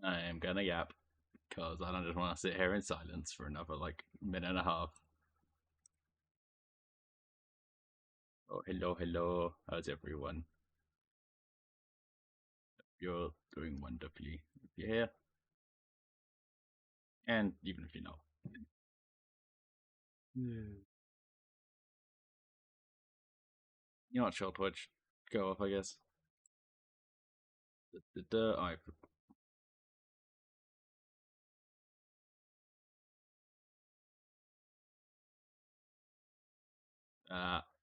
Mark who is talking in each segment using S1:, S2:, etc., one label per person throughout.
S1: I am gonna yap because I don't just want to sit here in silence for another like minute and a half. Oh, hello. How's everyone? You're doing wonderfully if you're here, and even if you're not. You're not sure Twitch. Go off, I guess.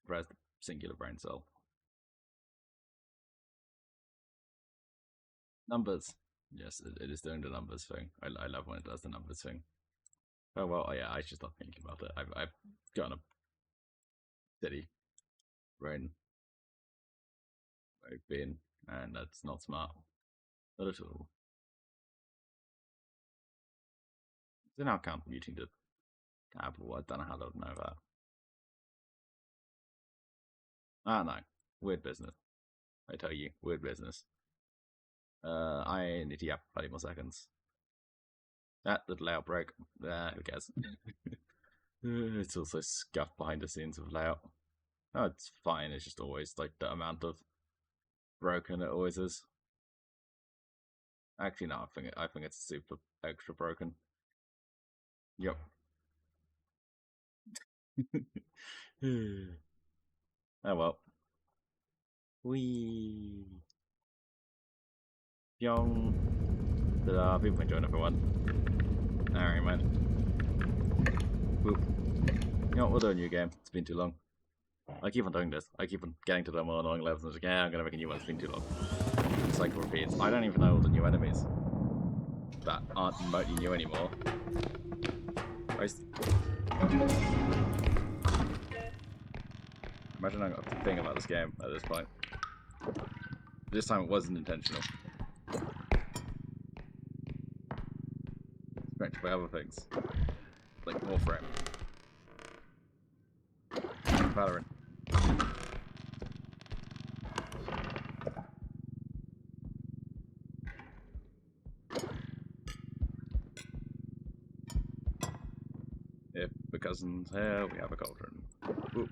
S1: Press singular brain cell. Numbers. Yes, it is doing the numbers thing. I love when it does the numbers thing. Oh well, yeah, I should stop thinking about it. I've gotten a steady brain. I've been, and that's not smart. Not at all. They're now contributing to Apple. I don't know how they would know that. Ah, no. Weird business. I tell you, weird business. I need to yap 30 more seconds. That little outbreak. Who cares? It's also scuffed behind the scenes of layout. Oh, it's fine. It's just always like the amount of broken it always is. Actually, no. I think it's super extra broken. Yep. Oh well. Wee. Pyong. Ta-da. People enjoying everyone. Alright, man. Boop. You know what? We'll do a new game. It's been too long. I keep on doing this. I keep on getting to the more annoying levels and it's like, yeah, I'm gonna make a new one. It's been too long. The cycle repeats. I don't even know all the new enemies that aren't remotely new anymore. Imagine I got to think about this game at this point. This time it wasn't intentional. Expected by other things. Like Warframe. Valorant. If the cousin's here, we have a cauldron. Whoop.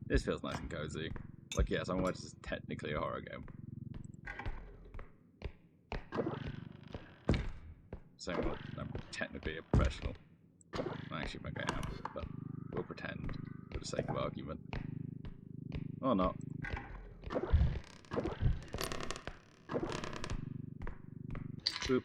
S1: This feels nice and cozy. Like, yes, I'm aware this is technically a horror game. So I'm technically a professional. Actually, maybe I am, but we'll pretend for the sake of argument. Or not. Boop.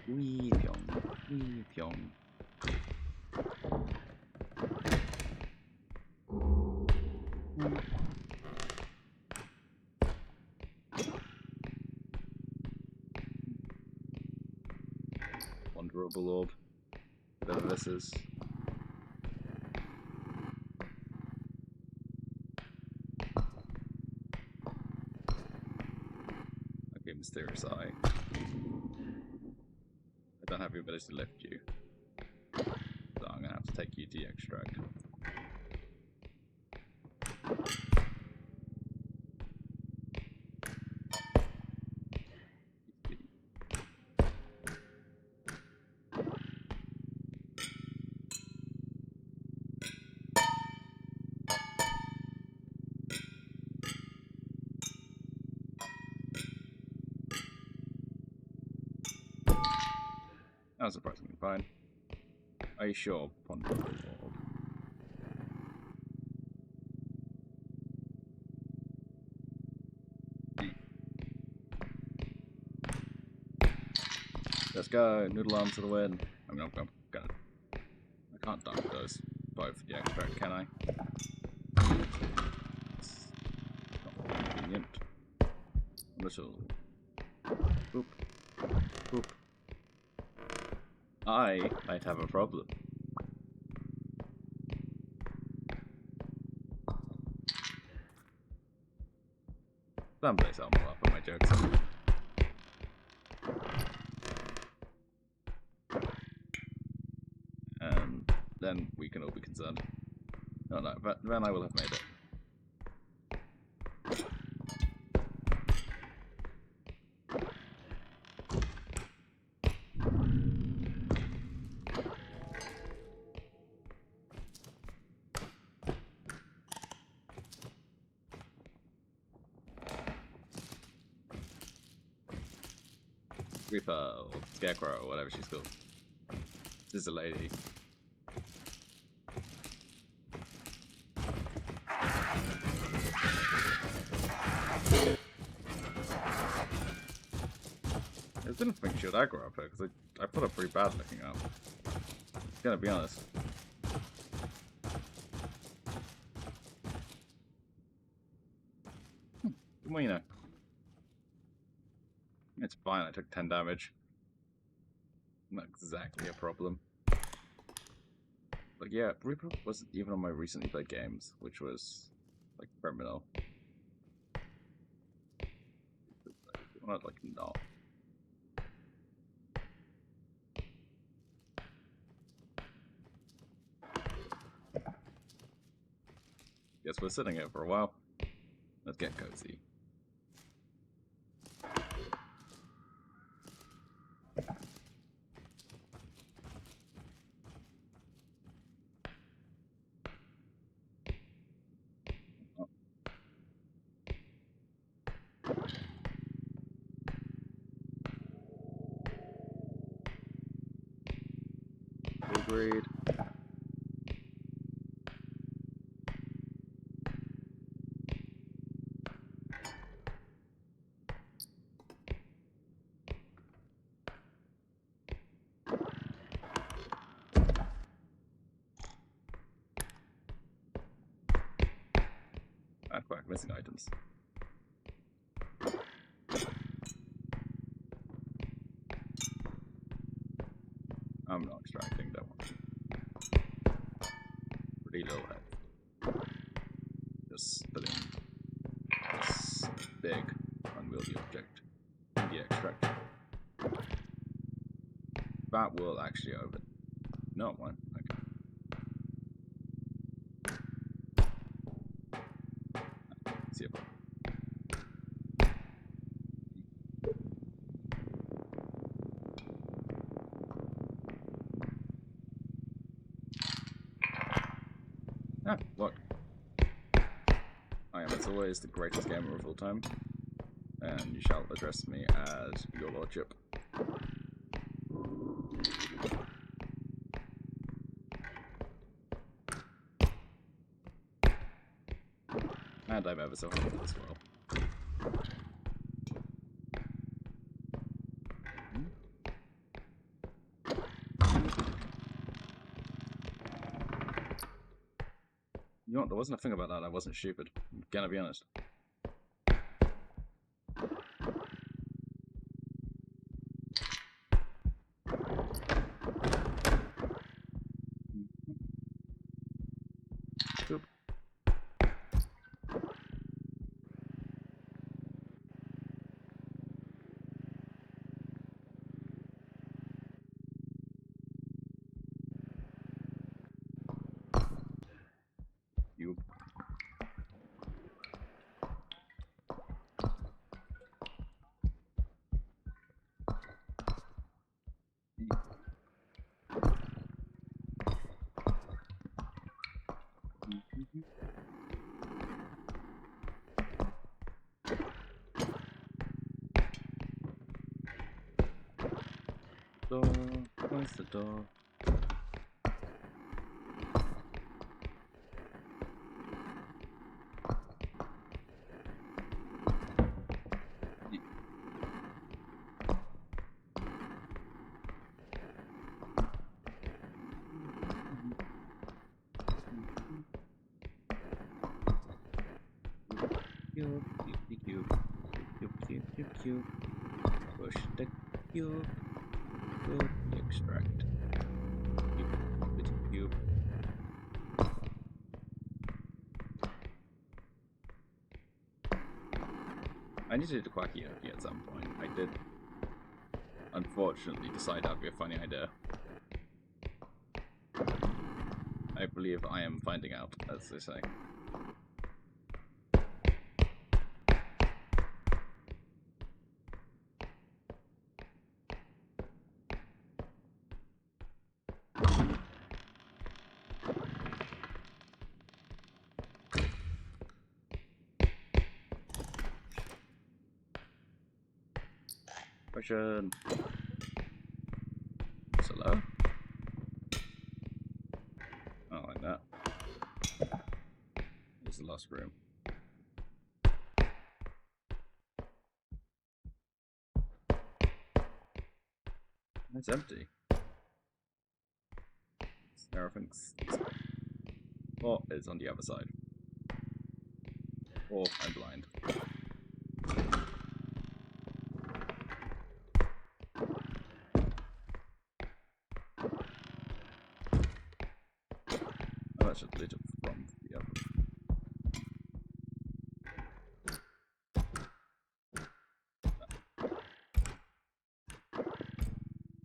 S1: Wee pyong. Wee pyong. Wonderable orb. Whatever this is. Okay, mysterious eye. I don't have the ability to lift you. So I'm gonna have to take you to the extract. That was surprisingly fine. Are you sure? Wonderful orb. Let's go, noodle arms to the wind. I'm gonna. I can't dunk those both for the extract, can I? It's not convenient. Little. Boop. Boop. I might have a problem. Someplace I'll more up on my jokes. but then I will have made it. Reaper, or Scarecrow, or whatever she's called. This is a lady. I didn't think she would aggro up her, because I put her pretty bad looking up. Gonna be honest. Well, you know. It's fine, I took 10 damage. Not exactly a problem. But yeah, Reaper wasn't even on my recently played games, which was like criminal. Not like not. Guess we're sitting here for a while. Let's get cozy. Agreed. Ah, Quack, missing items. I'm not extracting that one. Pretty low health. Just putting this big, unwieldy object in the extractor. That will actually open. No, one. Okay. See if ah, look. I am, as always, the greatest gamer of all time, and you shall address me as your lordship. And I'm ever so humble as well. You know what, there wasn't a thing about that, I wasn't stupid. I'm gonna be honest. Oop. You. Door. Where's the door? Cube. Push the cube. Go extract. Cube. I need to do the Quacky at some point. I did, unfortunately, decide that would be a funny idea. I believe I am finding out, as they say. Potion. Hello? I don't like that. There's the last room. It's empty. Everything's... Or it's on the other side. Or I'm blind. Oh, that should lead it from the other.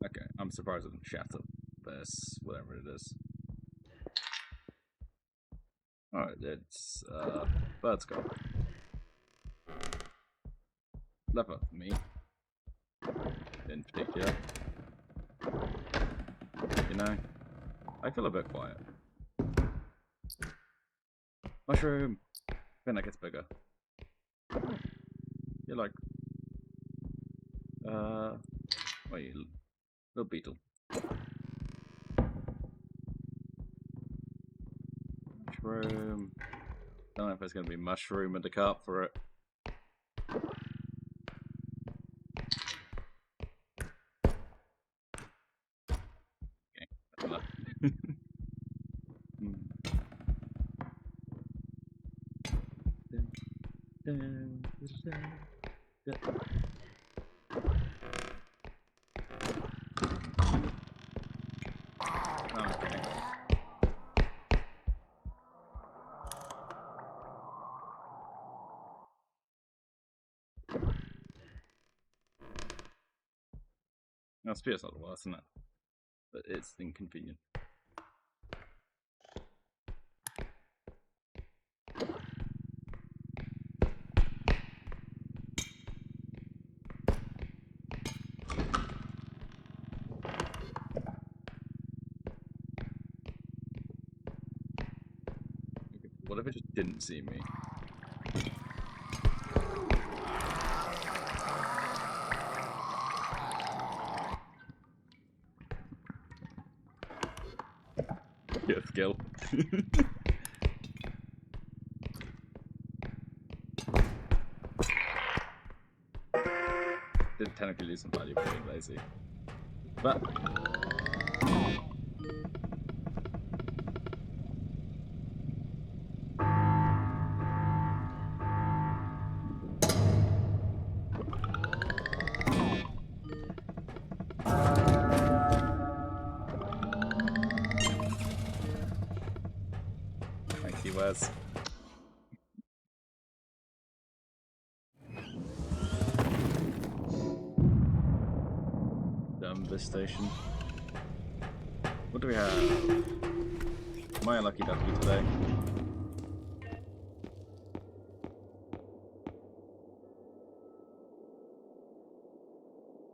S1: Okay, I'm surprised it didn't shatter this, whatever it is. Alright, it's bird skull. Leather for me. In particular. You know, I feel a bit quiet. Mushroom! I think that gets bigger. You're like... what are you? Little beetle. Mushroom. Don't know if there's going to be mushroom in the cart for it. Okay, that's enough. Okay. Now, spear's not the worst, isn't it? But it's inconvenient. What if it just didn't see me? Yeah, skill. Did technically lose some value by being lazy. But thank you, Wes. This station. What do we have? Am I a lucky ducky today?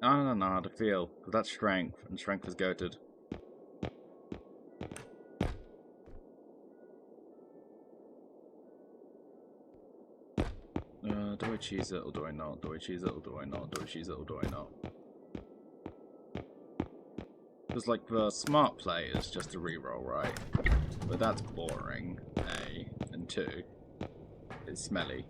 S1: I don't know how to feel, because that's strength, and strength is goated. Do I cheese it or do I not? Do I cheese it or do I not? Do I cheese it or do I not? Because, like, the smart play is just a reroll, right? But that's boring, A. And 2, it's smelly.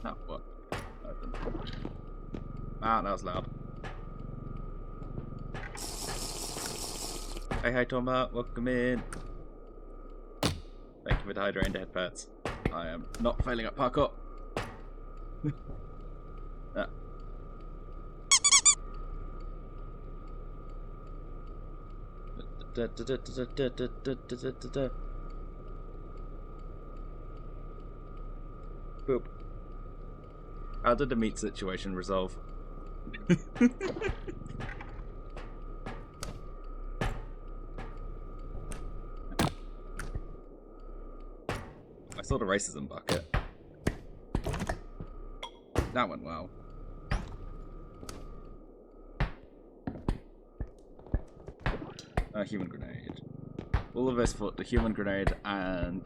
S1: Oh, what? Ah, that was loud. Hey, hi, Thomas. Welcome in. Thank you for the hydrating dead pets. I am not failing at parkour. Ah. Boop. How did the meat situation resolve? I saw the racism bucket. That went well. A human grenade. All of this for the human grenade and...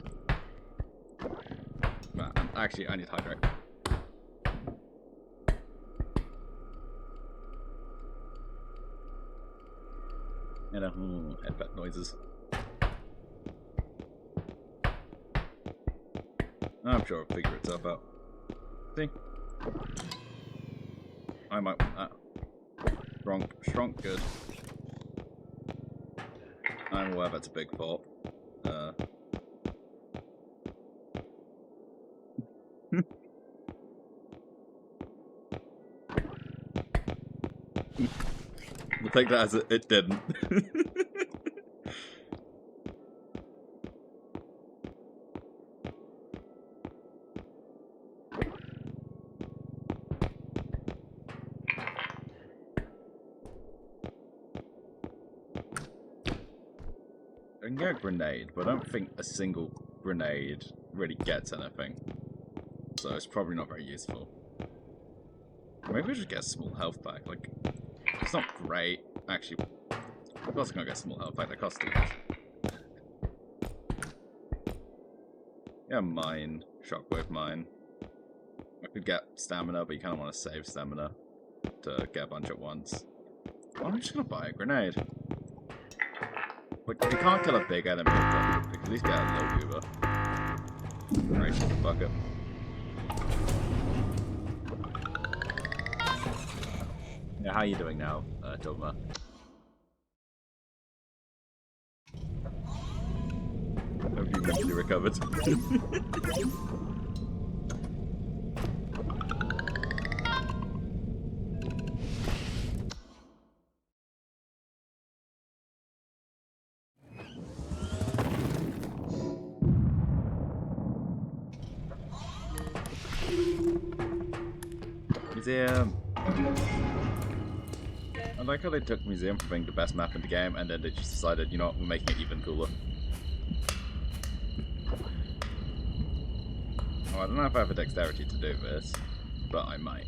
S1: actually, I need to hydrate. And headbutt noises. I'm sure it'll figure itself out. See? I might want that. Strong, good. I'm aware that's a big fault. We'll take that as it didn't. I can get a grenade, but I don't think a single grenade really gets anything. So it's probably not very useful. Maybe we should get a small health pack. Like, it's not great. Actually, of course I'm gonna get a small health pack. That costs too much. Yeah, mine. Shockwave mine. I could get stamina, but you kind of want to save stamina to get a bunch at once. Well, I'm just gonna buy a grenade. But you can't kill a big enemy, but you can at least get a little goober. Right, the bucket. Yeah, how are you doing now, Dogma? Have you mentally recovered? Museum. I like how they took Museum from being the best map in the game, and then they just decided, you know what, we're making it even cooler. Oh, I don't know if I have the dexterity to do this, but I might.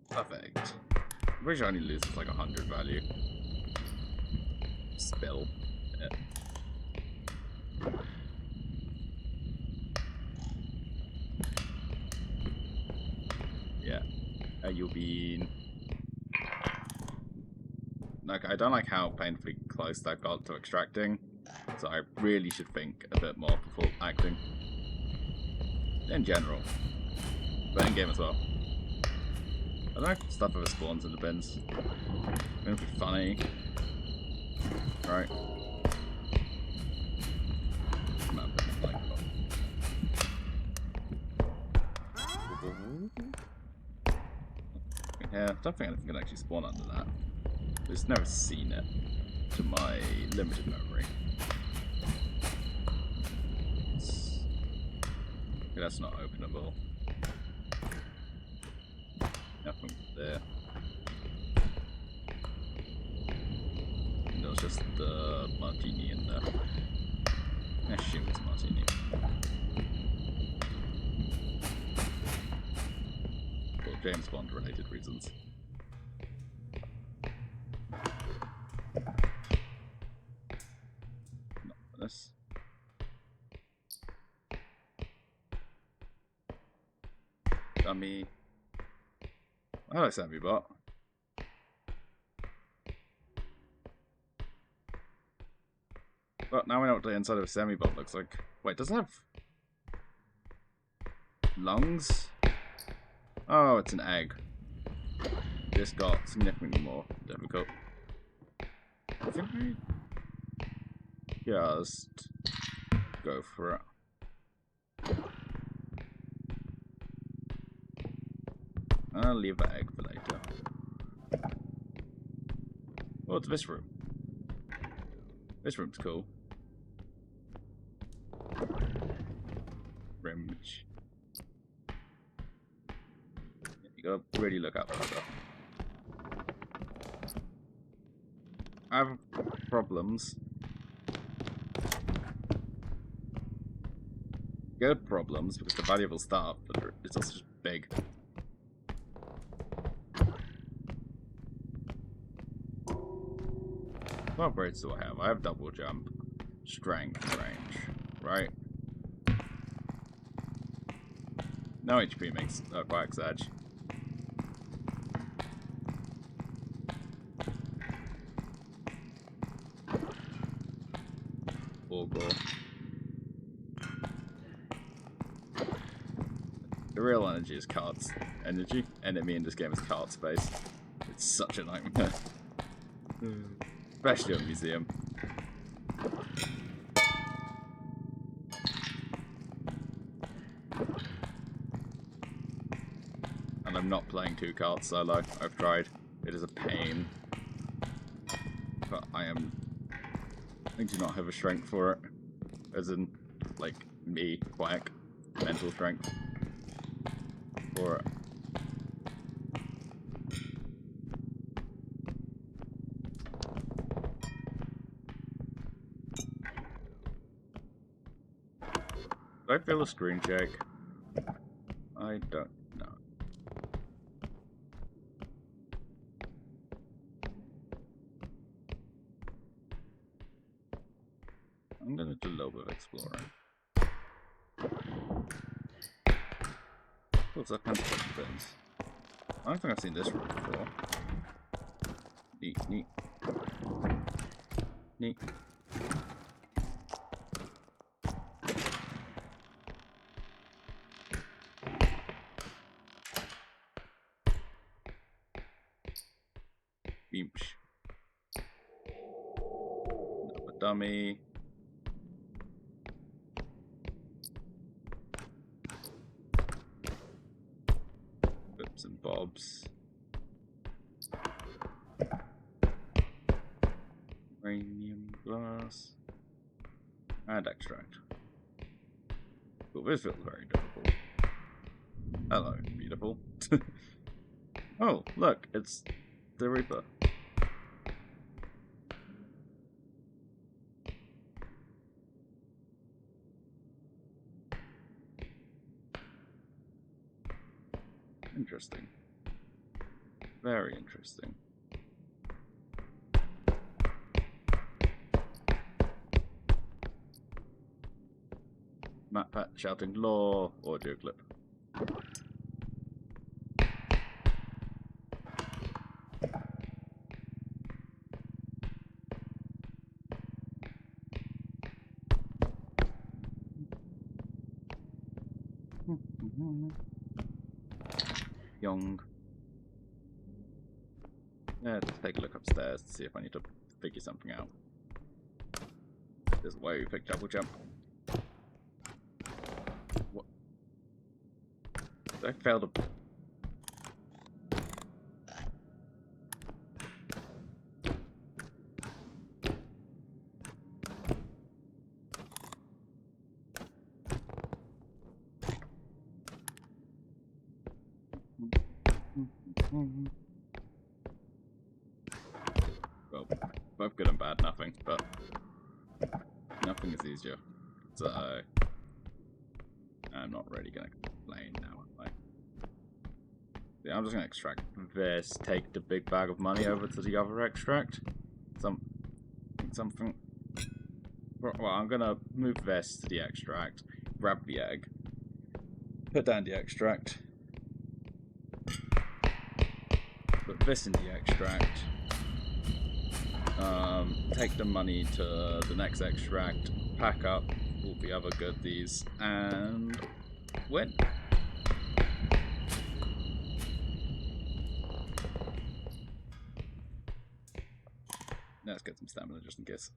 S1: Perfect. I'm pretty sure I only loses like 100 value. Spill. Yeah. You'll be... Like, I don't like how painfully close that got to extracting, so I really should think a bit more before acting. In general. But in game as well. I don't know if stuff ever spawns in the bins. It'd be funny. Right. Yeah, I don't think anything can actually spawn under that. I've just never seen it, to my limited memory. Okay, that's not openable. Nothing there. And there was just the martini in there. I assume it's martini. For James Bond related reasons. Not for this. Dummy. Hello, Sammy Bot. But now we know what the inside of a semi-bot looks like. Wait, does it have lungs? Oh, it's an egg. This got significantly more difficult. I think we just go for it. I'll leave the egg for later. What's this room? This room's cool. Rimage. You gotta really look out for stuff. I have problems. Good problems, because the valuable stuff, but it's also just big. What upgrades do I have? I have double jump, strength, range, right? No HP makes Quack's edge. Gore. The real energy is cards. Energy? Enemy in this game is card space. It's such a nightmare. Especially at a museum. And I'm not playing 2 cards solo. I've tried. It is a pain. But I do not have a strength for it. As in, like, me, Quack, mental strength for it. Do I feel a screen shake? I don't know. I'm gonna do a little bit of exploring. What's that kind of bins? I don't think I've seen this room before. Neat, neat. Neat. Beamsh. Another dummy. Bips and bobs. Uranium glass. And extract. Well, this feels very difficult. Hello, beautiful. Oh, look, it's the REPO. Interesting. Very interesting. Matt Pat shouting law, audio clip. Young. Yeah, let's take a look upstairs to see if I need to figure something out. There's a way we pick double jump. What? Did I fail to... Well, both good and bad, nothing, but nothing is easier. So I'm not really gonna complain now, am I? Yeah, I'm just gonna extract this, take the big bag of money over to the other extract. Something. Well, I'm gonna move this to the extract, grab the egg, put down the extract, put this in the extract, take the money to the next extract, pack up all the other goodies, and win. Let's get some stamina just in case.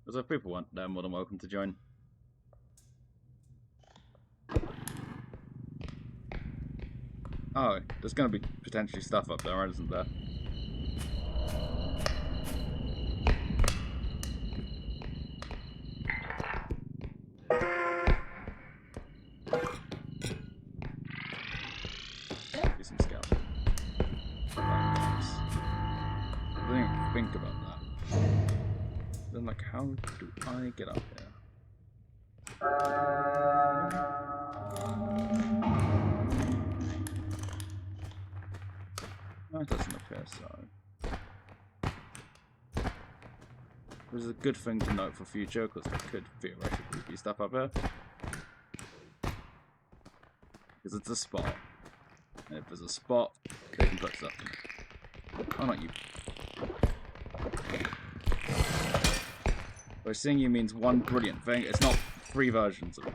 S1: So if people want, they're more than welcome to join. Oh, there's going to be potentially stuff up there, isn't there? Do some scouting. I didn't even think about that. Then, like, how do I get up here? That doesn't appear so. Which is a good thing to note for future, because there could theoretically be stuff up here. Because it's a spot. And if there's a spot, they can put stuff in it. Oh, not you. By seeing you means one brilliant thing. It's not 3 versions of it.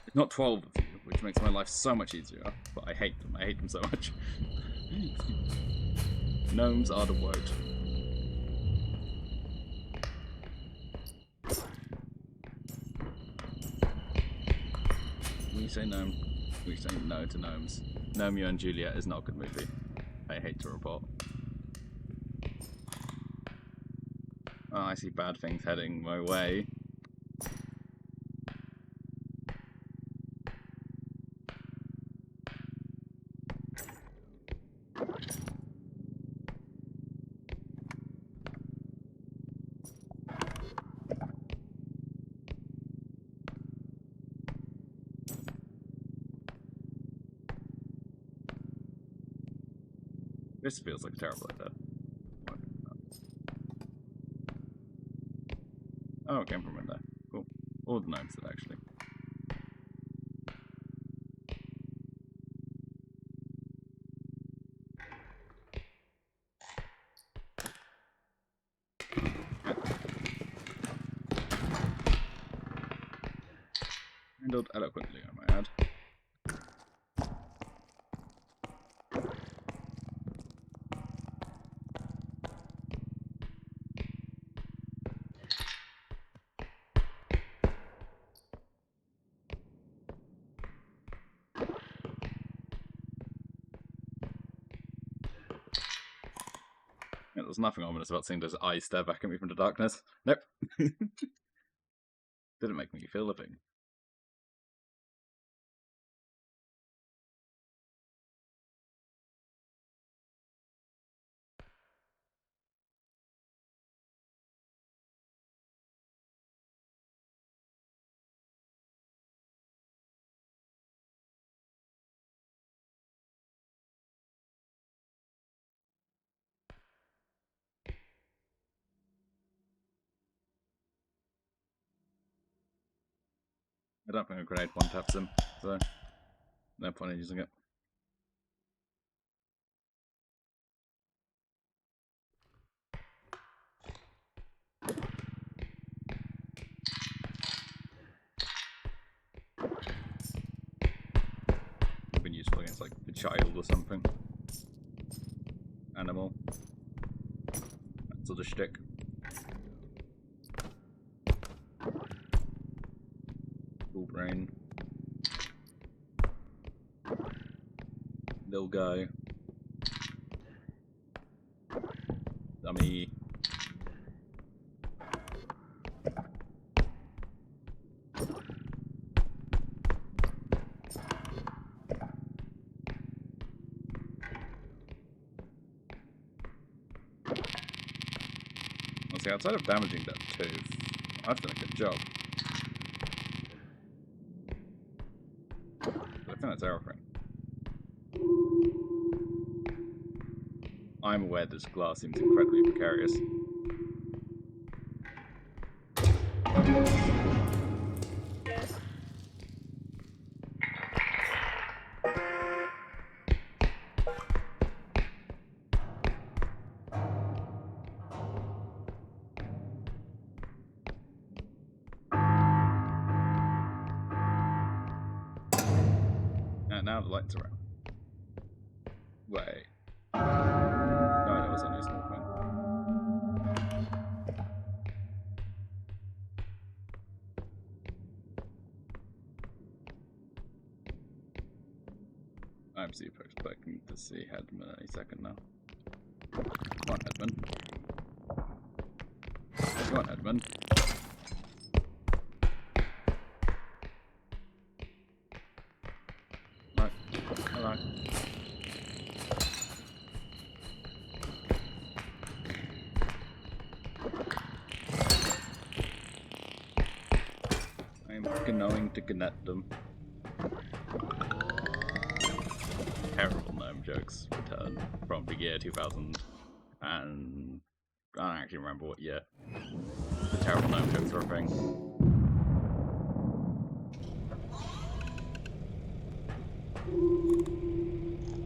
S1: It's not 12 of you, which makes my life so much easier. But I hate them. I hate them so much. Gnomes are the word. When you say gnome, we say no to gnomes. Romeo and Juliet is not a good movie. I hate to report. Oh, I see bad things heading my way. This feels like a terrible idea. Oh, it came from in there. Cool. All the gnomes did, actually. Handled eloquently, I might add. Yeah, there's nothing ominous about seeing those eyes stare back at me from the darkness. Nope. Didn't make me feel a thing. I don't think a grenade one taps him, so no point in using it. Would have been useful against like a child or something. Animal. That sort of shtick. Full brain. Little guy. Dummy. Well, see, outside of damaging that tooth, I've done a good job. I think that's everything. I'm aware this glass seems incredibly precarious. Now the lights are out. Wait. No, that was only a small thing. super expecting to see Headman any second now. Come on, Headman. Come on, Headman. No. Hello. I'm going to connect them. Terrible gnome jokes return from the year 2000, and I don't actually remember what year the terrible gnome jokes were a thing.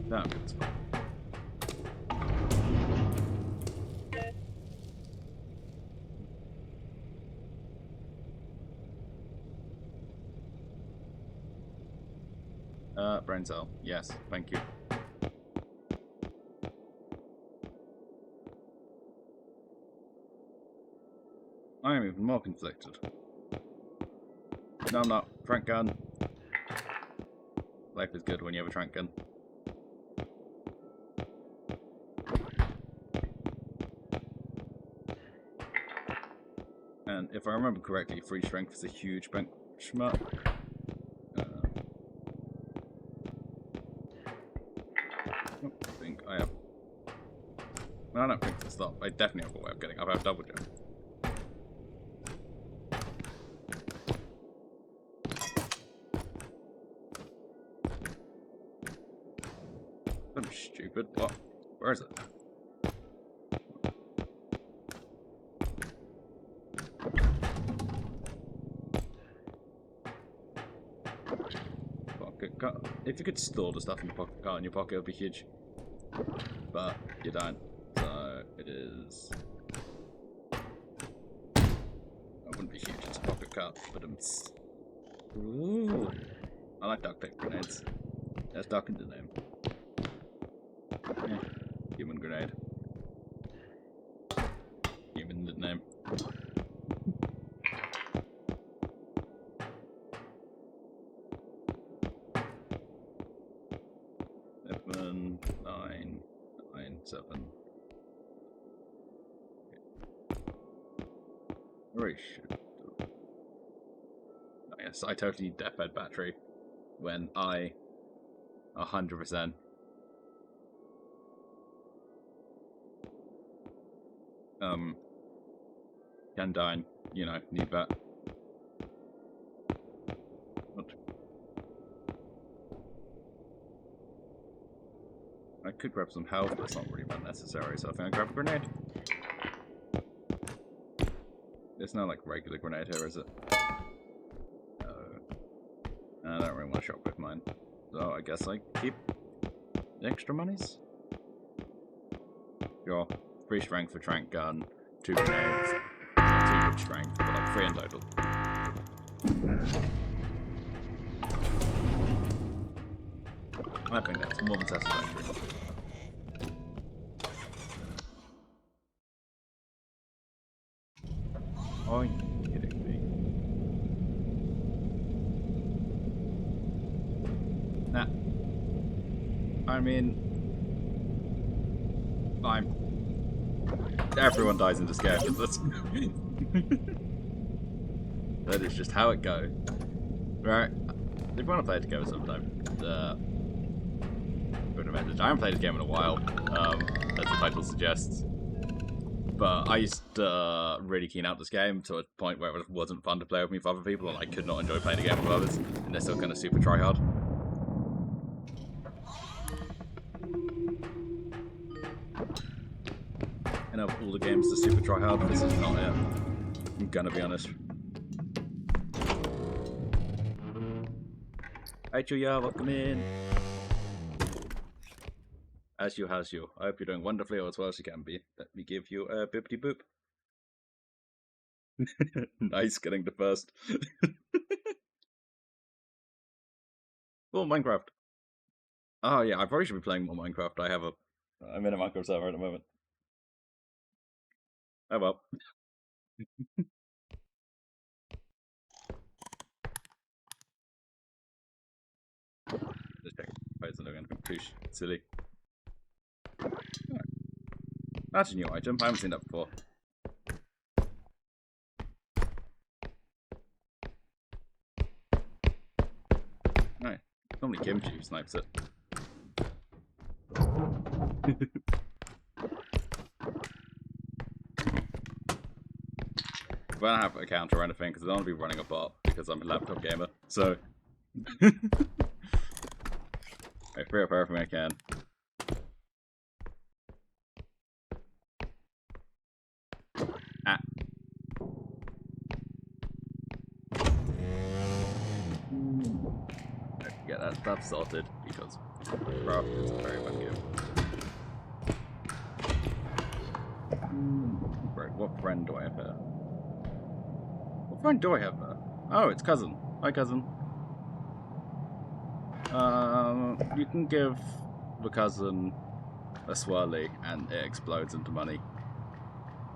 S1: That was fun. Brain cell. Yes, thank you. I am even more conflicted. No, I'm not. Trank gun. Life is good when you have a trank gun. And if I remember correctly, free strength is a huge benchmark. I think I have. No, I don't think it's not. I definitely have a way of getting up. I have double jump. I'm stupid. What? Where is it? Pocket card. If you could store the stuff in your pocket card in your pocket, it would be huge. But you don't. So it is. It wouldn't be huge. It's a pocket card, but ooh. I like duct tape grenades. That's duck in the name. Yeah. Human grenade. Human in the name. 7, 9, 9, 7. Very shit. Oh, yes, I totally need deathbed battery when I 100% can die and, you know, need that. What? I could grab some health, but it's not really that necessary, so I think I grab a grenade. There's no like regular grenade here, is it? No. I don't really want to shop with mine. So I guess I keep the extra monies. Sure. 3 strength for trank gun, 2 grenades, 2 good strength, but like 3 in total. I think that's more than satisfactory. Are you kidding me? Nah. I mean, everyone dies in this game. That is just how it goes. Right. If you want to play it together sometime, put a message. I haven't played this game in a while, as the title suggests. But I used to really keen out this game to a point where it wasn't fun to play with me with other people, and I could not enjoy playing the game with others, and they're still kind of super try hard. And of all the games to super try hard, this is not it. I'm gonna be honest. Hi Julia, welcome in. As you. I hope you're doing wonderfully or as well as you can be. Let me give you a bippity boop. Nice getting the first. Well, Minecraft. Oh yeah, I probably should be playing more Minecraft. I'm in a Minecraft server at the moment. Oh well. Just check. isn't doing anything too silly. Right. That's a new item. I haven't seen that before. No, normally Kimchi who snipes it. I don't have a counter or anything because I don't want to be running a bot because I'm a laptop gamer. So, I free up everything I can. Ah. Yeah, that's sorted because, bro, it's a very bad game. Right, what friend do I have here? What friend do I have there? Oh, it's cousin. Hi, cousin. You can give the cousin a swirly and it explodes into money.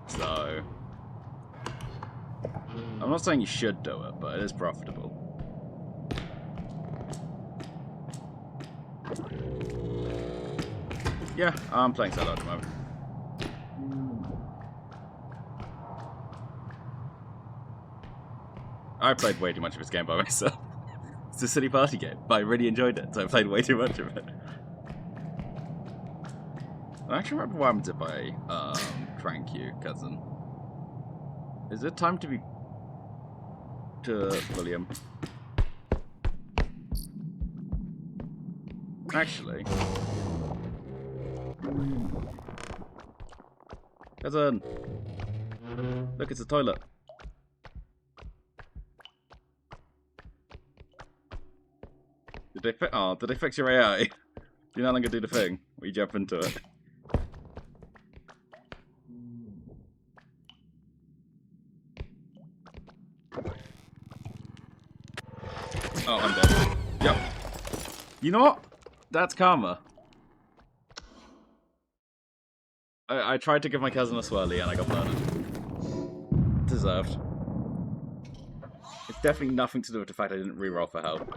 S1: So, I'm not saying you should do it, but it is profitable. Yeah, I'm playing solo at the moment. I played way too much of this game by myself. It's a silly party game, but I really enjoyed it, so I played way too much of it. I actually remember what happens if I trank you, cousin. Is it time to be to William? Actually, cousin, look, it's a toilet. Did they fix your AI? You no longer do the thing where you jump into it. Oh, I'm dead. Yep. You know what? That's karma. I tried to give my cousin a swirly and I got murdered. Deserved. It's definitely nothing to do with the fact I didn't reroll for help.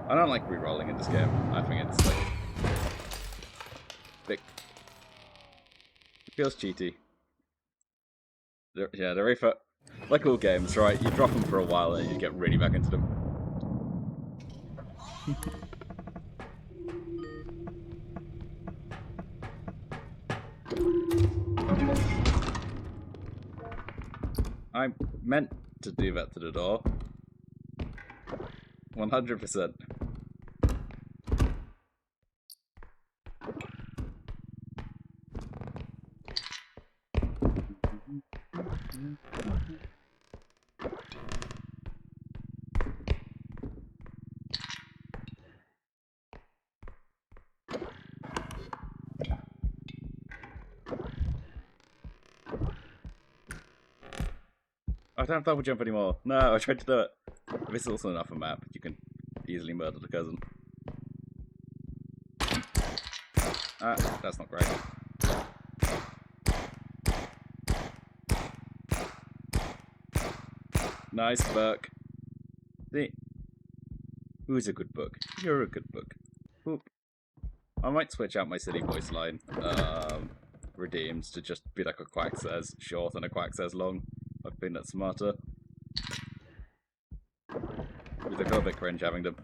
S1: I don't like rerolling in this game. I think it's like... It feels cheaty. Yeah, they're very like all games, right? You drop them for a while and you get really back into them. I meant to do that to the door. 100%. I don't have double jump anymore. No, I tried to do it. This is also enough a map. You can easily murder the cousin. Ah, that's not great. Nice book. See? Who's a good book? You're a good book. Oop. I might switch out my silly voice line, redeems, to just be like a Quack says short and a Quack says long. I think that's smarter. Because I feel a bit cringe having them.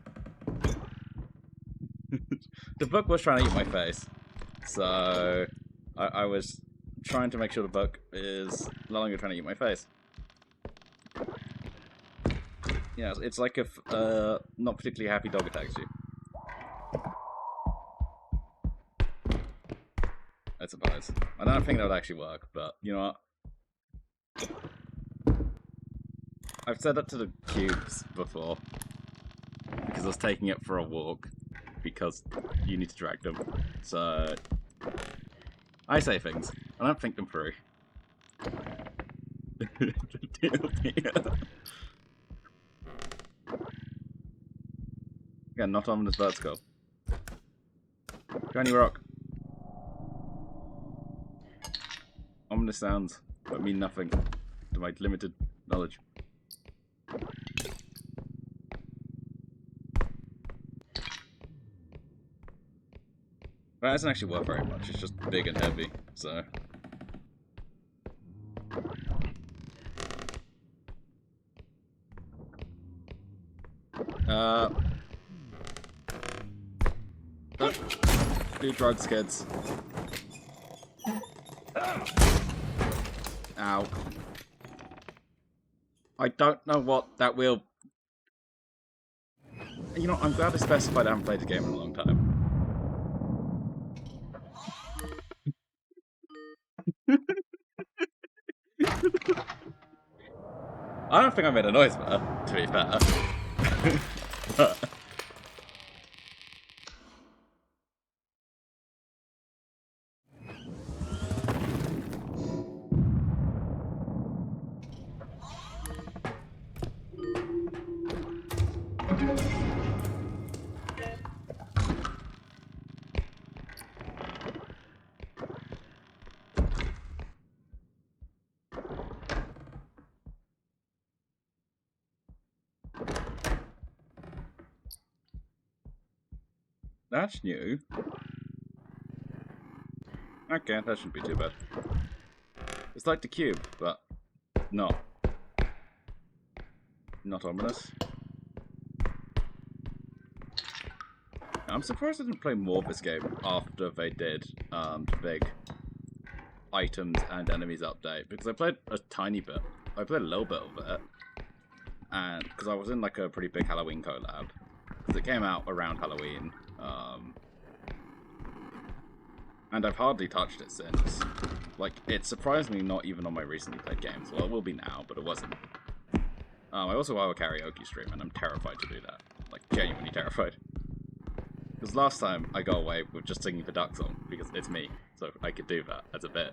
S1: The book was trying to eat my face, so I was trying to make sure the book is no longer trying to eat my face. Yeah, it's like if not particularly happy dog attacks you. I suppose. I don't think that would actually work, but you know what? I've said that to the cubes before because I was taking it for a walk because you need to drag them. So I say things. I don't think them through. Yeah, not on this vertical. Shiny rock. Ominous sounds that mean nothing to my limited knowledge. That isn't actually worth very much, it's just big and heavy, so... Don't do drugs, kids. Ow. I don't know what that will... You know, I'm glad I specified I haven't played the game in a long time. I don't think I made a noise there, to be fair. But... That's new. Okay, that shouldn't be too bad. It's like the cube, but not ominous. I'm surprised I didn't play more of this game after they did the big items and enemies update, because I played a tiny bit. I played a little bit of it, and because I was in like a pretty big Halloween collab, because it came out around Halloween, and I've hardly touched it since. Like, it surprised me not even on my recently played games. Well, it will be now, but it wasn't. I also have a karaoke stream, and I'm terrified to do that. Like, genuinely terrified. Because last time I got away with just singing the duck song, because it's me, so I could do that as a bit.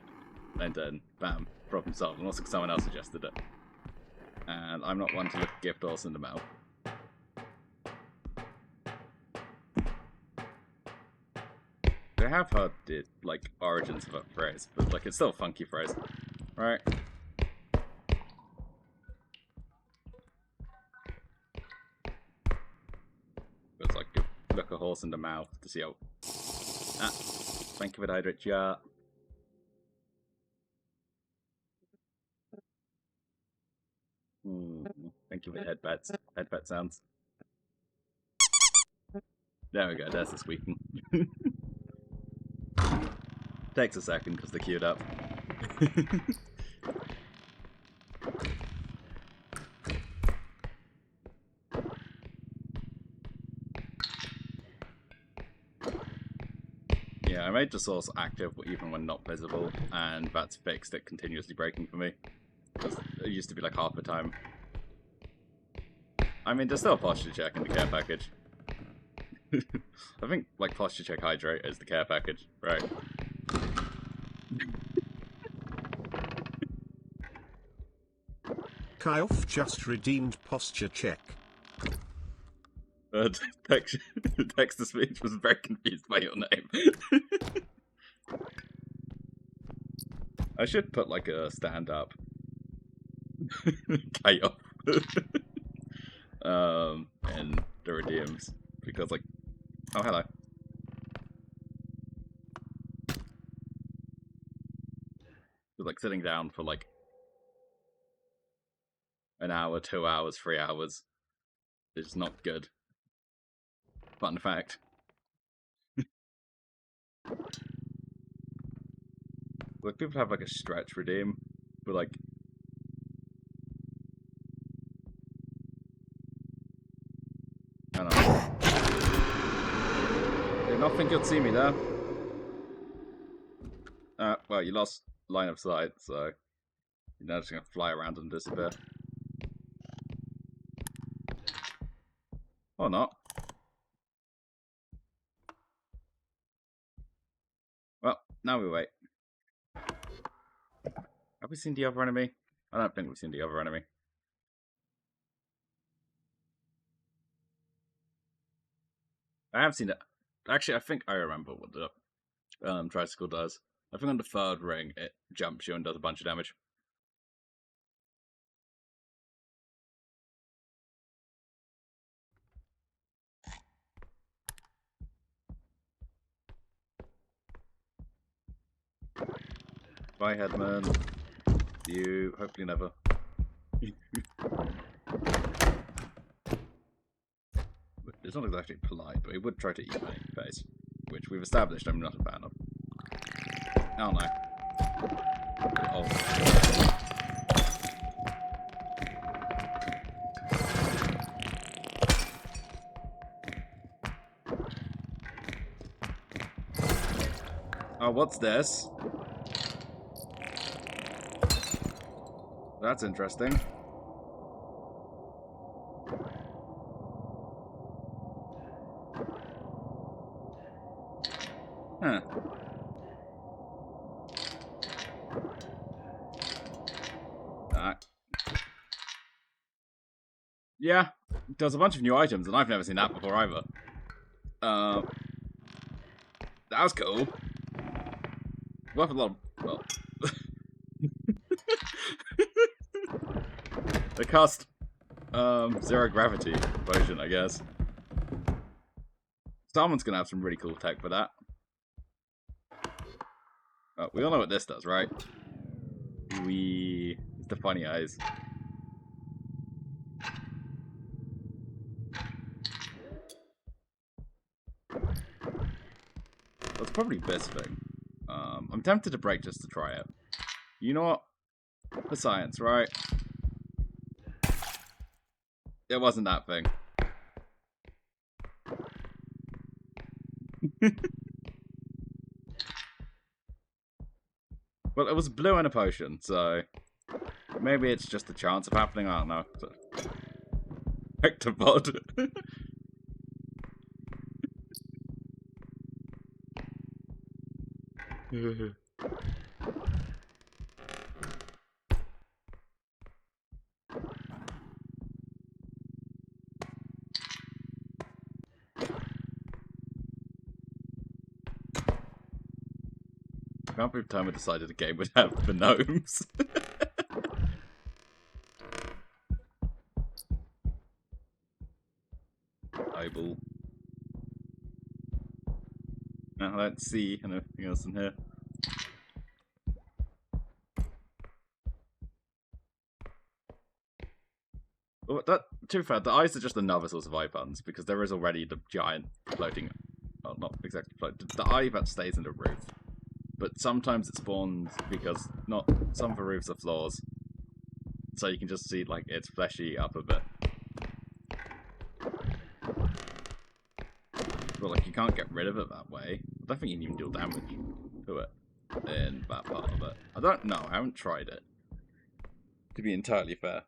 S1: And then, bam, problem solved. And also someone else suggested it. And I'm not one to look gift horse in the mouth. I have heard the, like, origins of that phrase, but, like, it's still a funky phrase. Right? It's like, you look a horse in the mouth to see how... Ah, thank you for the hydrate, yeah. Thank you for the headbat sounds. There we go, there's the squeaking. Takes a second because they're queued up. Yeah, I made the source active even when not visible, and that's fixed it continuously breaking for me. Because it used to be like half the time. I mean, there's still a posture check in the care package. I think, like, posture check hydrate is the care package, right?
S2: Kyof just redeemed posture check.
S1: Text-to-speech was very confused by your name. I should put, like, a stand-up. Kyof. And the redeems. Because, like... Oh, hello. Like, sitting down for, like, an hour, 2 hours, 3 hours is not good. Fun fact. Like, people have, like, a stretch redeem, but, like... I don't know. Did not think you'd see me there. Well, you lost line of sight, so... You're now just gonna fly around and disappear. Or not. Well, now we wait. Have we seen the other enemy? I don't think we've seen the other enemy. I have seen it. Actually, I think I remember what the tricycle does. I think on the third ring, it jumps you and does a bunch of damage. Bye, Headman. You hopefully never. It's not exactly polite, but he would try to eat my face, which we've established I'm not a fan of. Oh no. Oh. Oh, what's this? That's interesting. Huh. Yeah, there's a bunch of new items, and I've never seen that before either. That was cool. Worth a lot of, well... They cast, zero gravity potion, I guess. Someone's gonna have some really cool tech for that. We all know what this does, right? It's the funny eyes. That's probably this thing. I'm tempted to break just to try it. You know what? For science, right? It wasn't that thing. Well, it was blue and a potion, so maybe it's just a chance of happening. I don't know. So... Hectopod. I can't believe Timer decided a game would have the gnomes. Eyeball. No, I don't see anything else in here. Well, to be fair, the eyes are just another source of eye puns, because there is already the giant floating... Well, not exactly floating. The eye that stays in the roof. But sometimes it spawns because some of the roofs are floors. So you can just see, like, its fleshy upper bit. But, like, you can't get rid of it that way. I don't think you can even deal damage to it in that part of it. I don't know. I haven't tried it. To be entirely fair.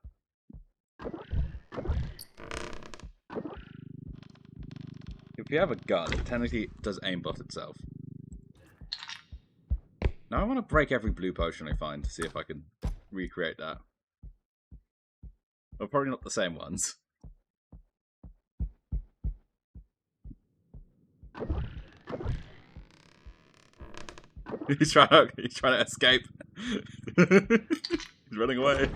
S1: If you have a gun, it technically does aimbot itself. Now I want to break every blue potion I find to see if I can recreate that. Well, probably not the same ones. He's trying to escape. He's running away.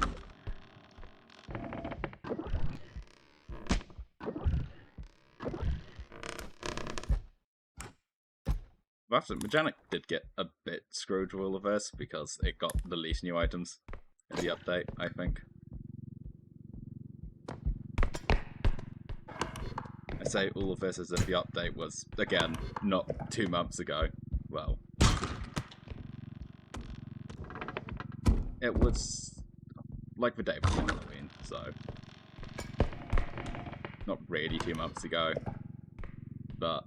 S1: Magenic did get a bit screwed with all of this because it got the least new items in the update, I think. I say all of this as if the update was, again, not 2 months ago. Well, it was like the day before Halloween, so not really 2 months ago, but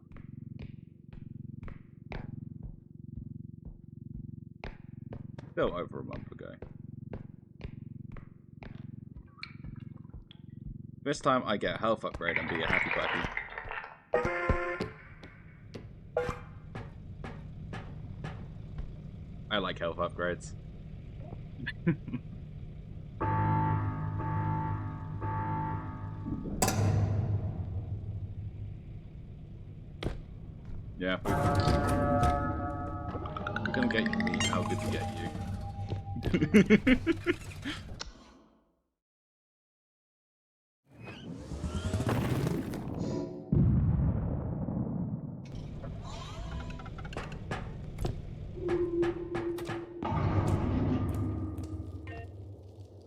S1: still over a month ago. This time I get a health upgrade and be a happy puppy. I like health upgrades. Yeah. We're gonna get you meat. How good to get you.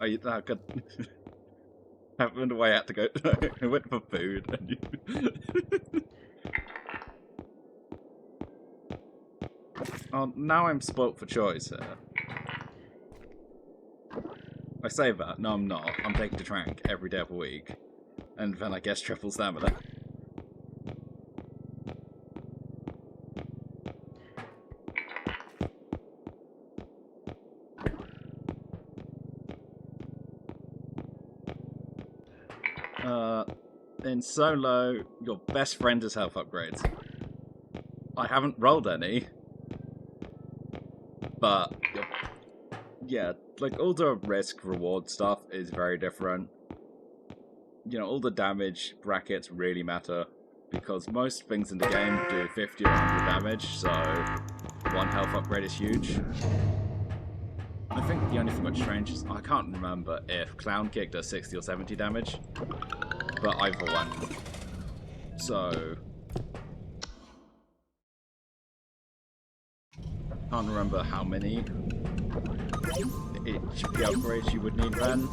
S1: I could happened away. I had to go. I went for food. And oh, now I'm spoilt for choice here. I say that. No, I'm not. I'm taking to Trank every day of the week, and then I guess triple stamina. In solo, your best friend is health upgrades. I haven't rolled any, but yeah, like all the risk reward stuff is very different. You know, all the damage brackets really matter because most things in the game do 50 or 100 damage, so one health upgrade is huge. I think the only thing that's strange is I can't remember if Clown Kick does 60 or 70 damage, but either one. So can't remember how many HP upgrades you would need then.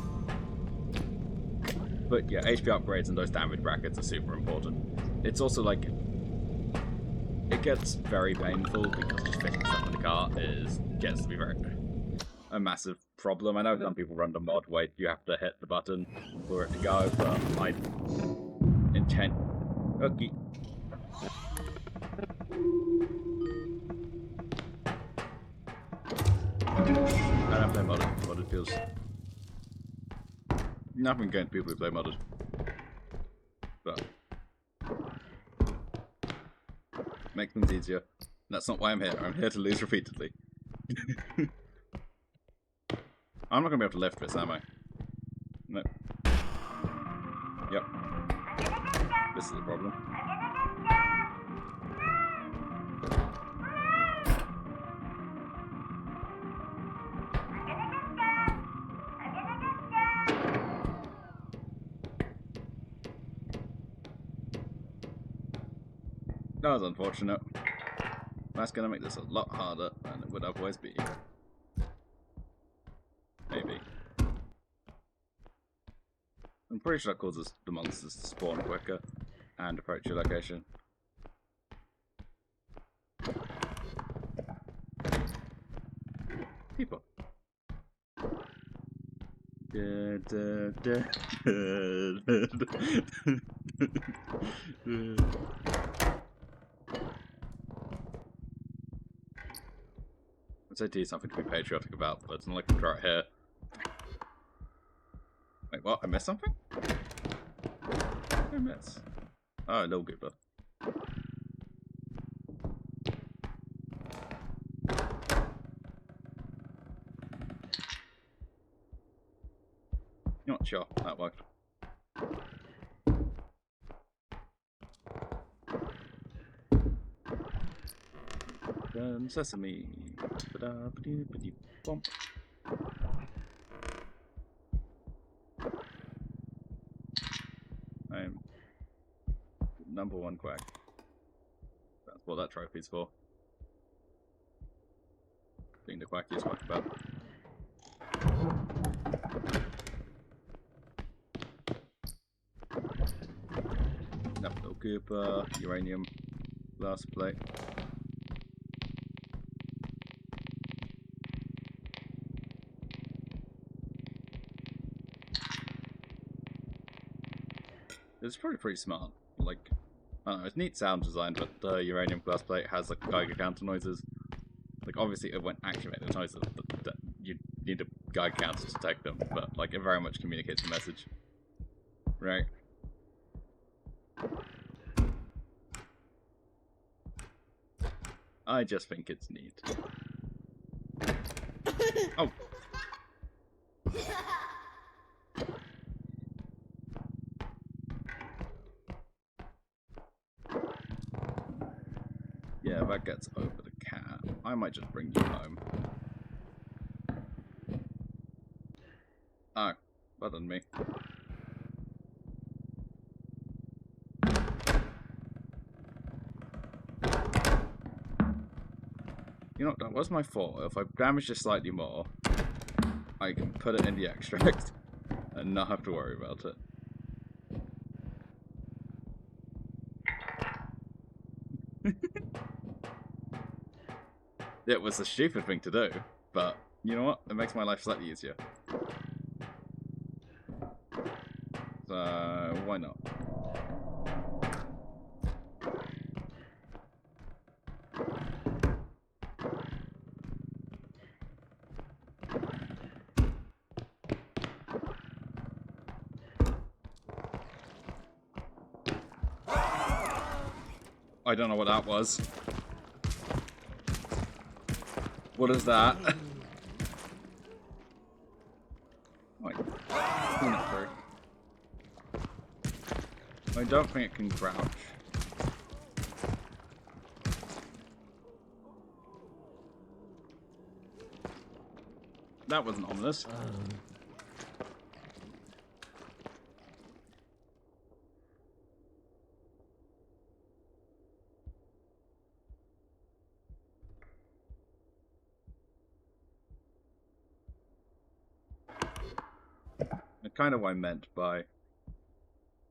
S1: But yeah, HP upgrades and those damage brackets are super important. It's also like it gets very painful because just fitting stuff in the cart gets to be a massive problem. I know some people run the mod where you have to hit the button for it to go, but I intend. Okay. I don't play modded. Modded feels. Nothing against people who play modded. But. Make things easier. That's not why I'm here. I'm here to lose repeatedly. I'm not going to be able to lift this, am I? No. Yep. This is the problem. That was unfortunate. That's going to make this a lot harder than it would otherwise be. Maybe. I'm pretty sure that causes the monsters to spawn quicker and approach your location. People. I'd say to you something to be patriotic about, but it's not like I'm right here. Wait, what? I missed something? What did I miss? Oh, no gooper. Not sure. That worked. Sesame. Bump. I'm #1 Quack. That's what that trophy's for. Being the quackiest quack about. No Cooper, uranium, glass plate. It's probably pretty smart. Like, I don't know, it's neat sound design, but the uranium glass plate has like Geiger counter noises. Like, obviously it won't activate the noises, but you need a Geiger counter to detect them, but like it very much communicates the message. Right? I just think it's neat. Oh! Yeah, that gets over the cat. I might just bring you home. Ah, well done me. You know, that was my fault. If I damaged it slightly more, I can put it in the extract and not have to worry about it. It was a stupid thing to do, but you know what? It makes my life slightly easier. So, why not? I don't know what that was. What is that? Like, peanut through. I don't think it can crouch. That wasn't ominous. Kind of what I meant by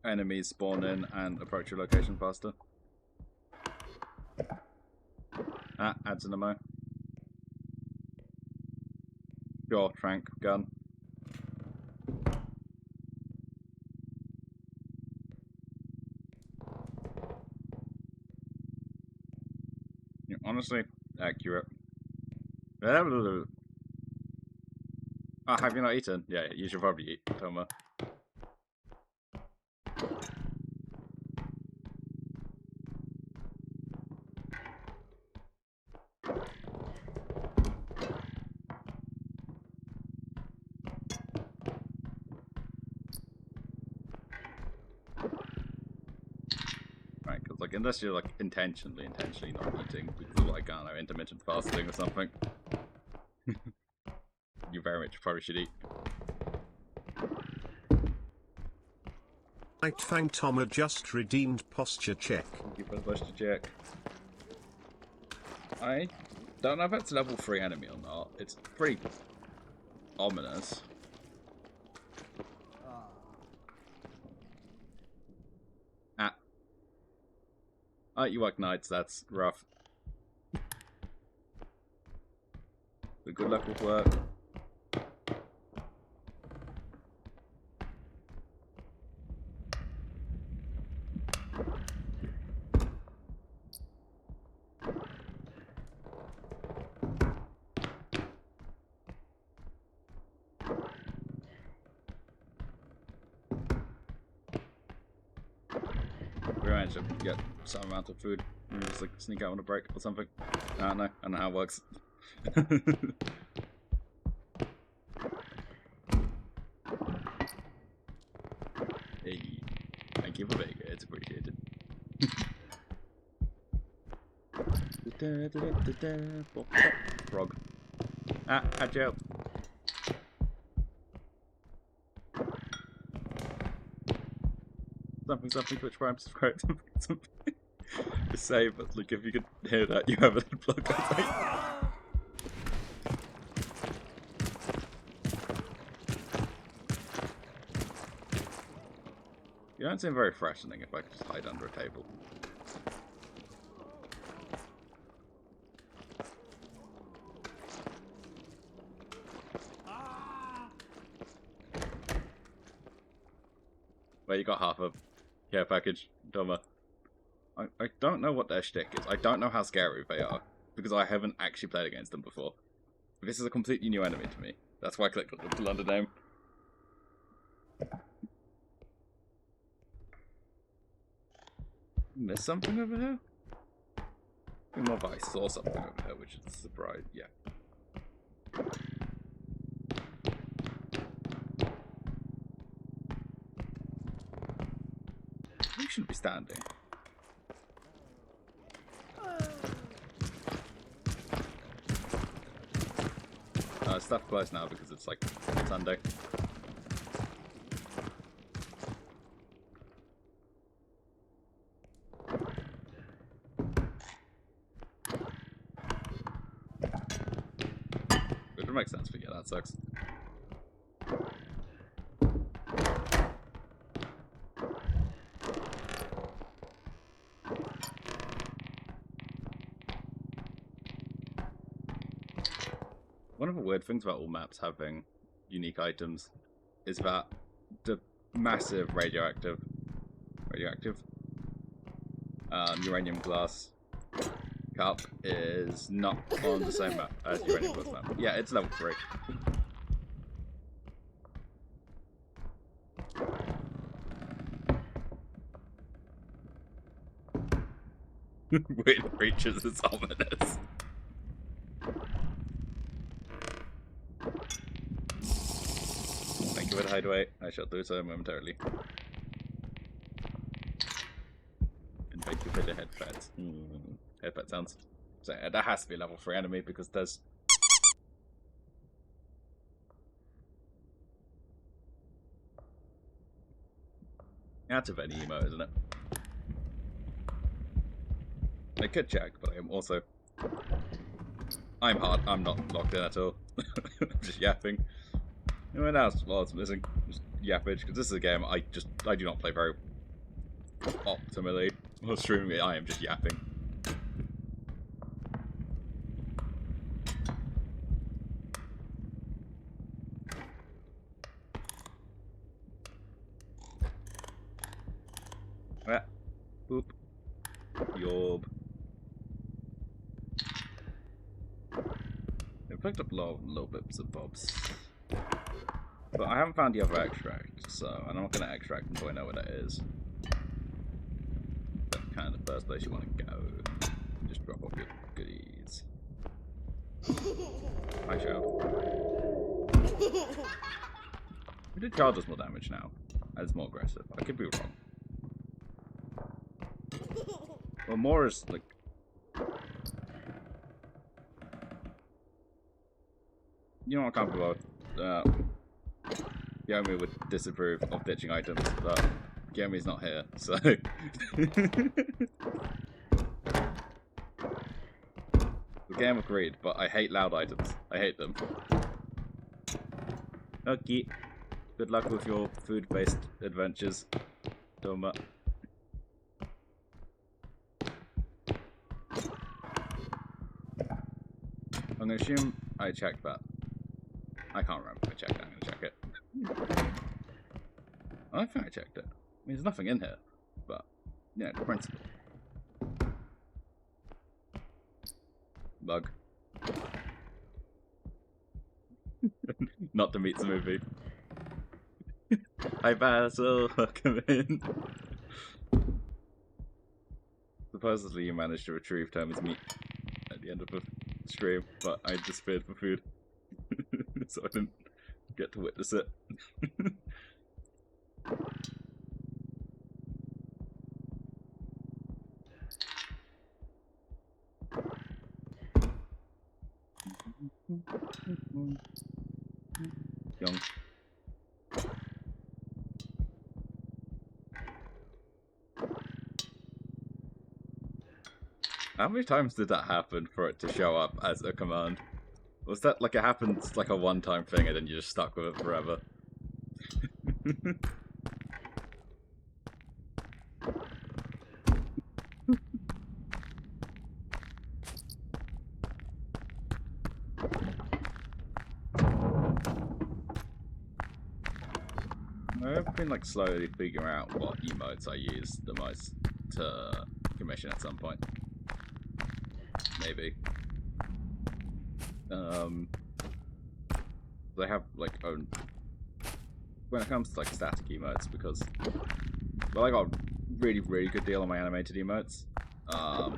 S1: enemies spawn in and approach your location faster. Ah, adds an ammo. Sure, trank gun. You're honestly accurate. Oh, have you not eaten? Yeah, you should probably eat, Toma. Right, because like unless you're like intentionally not eating because of like, I don't know, intermittent fasting or something, you very much probably should eat.
S2: Right, Fang Toma just redeemed posture check.
S1: Thank you for the posture check. I don't know if it's level 3 enemy or not. It's pretty ominous. Ah. You like knights, that's rough. But good luck with work. We managed to get some amount of food. We just like sneak out on a break or something. I don't know how it works. Hey, thank you for being here, it's appreciated. Frog. Ah, agile. Something, Twitch Prime, subscribe, something. Just say, but like if you could hear that, you have a plug, I think. You don't seem very freshening if I could just hide under a table. Well, you got half a care package, Doma. I don't know what their shtick is. I don't know how scary they are, because I haven't actually played against them before. This is a completely new enemy to me. That's why I clicked on the London name. Miss something over here? I more if I saw something over here, which is a surprise. Yeah. We shouldn't be standing. Stuff closed now because it's like Sunday. Which would make sense, but yeah, that sucks. One of the weird things about all maps having unique items is that the massive radioactive uranium glass cup is not on the same map as uranium glass map. Yeah, it's level 3. Weird creatures is ominous. Thank you for the hideaway. I shall do so momentarily. And thank you for the headphones. Headpad sounds. So that has to be a level 3 enemy because there's. That's a Veni emo, isn't it? I could check, but I'm also. I'm not locked in at all. I'm just yapping. What else? Well, it's missing. Just yappage, because this is a game I do not play very optimally. While streaming it, I am just yapping. Ah, boop. Yorb. I've picked up a lot of little bits and bobs. But I haven't found the other extract, so I'm not going to extract until I know where that is. That's kind of the first place you want to go. Just drop off your goodies. Hi, Chow. We did charge does more damage now. It's more aggressive. I could be wrong. Well, more is like. You know what, I can't be bothered. Yomi would disapprove of ditching items, but Yomi's not here, so. The game agreed, but I hate loud items. I hate them. Okay. Good luck with your food-based adventures, Doma. I'm going to assume I checked that. I can't remember if I checked it. I'm going to check it. I don't think I checked it. I mean, there's nothing in here. But, yeah, the principle. Bug. Not to meet the movie. Hi, Basil. Welcome in. Supposedly you managed to retrieve Tommy's meat at the end of the stream, but I disappeared for food. So I didn't get to witness it. Young. How many times did that happen for it to show up as a command? Was that like it happens like a one-time thing and then you're just stuck with it forever? I've been like slowly figuring out what emotes I use the most to commission at some point. Maybe. They have like own when it comes to like static emotes because well I got a really good deal on my animated emotes. I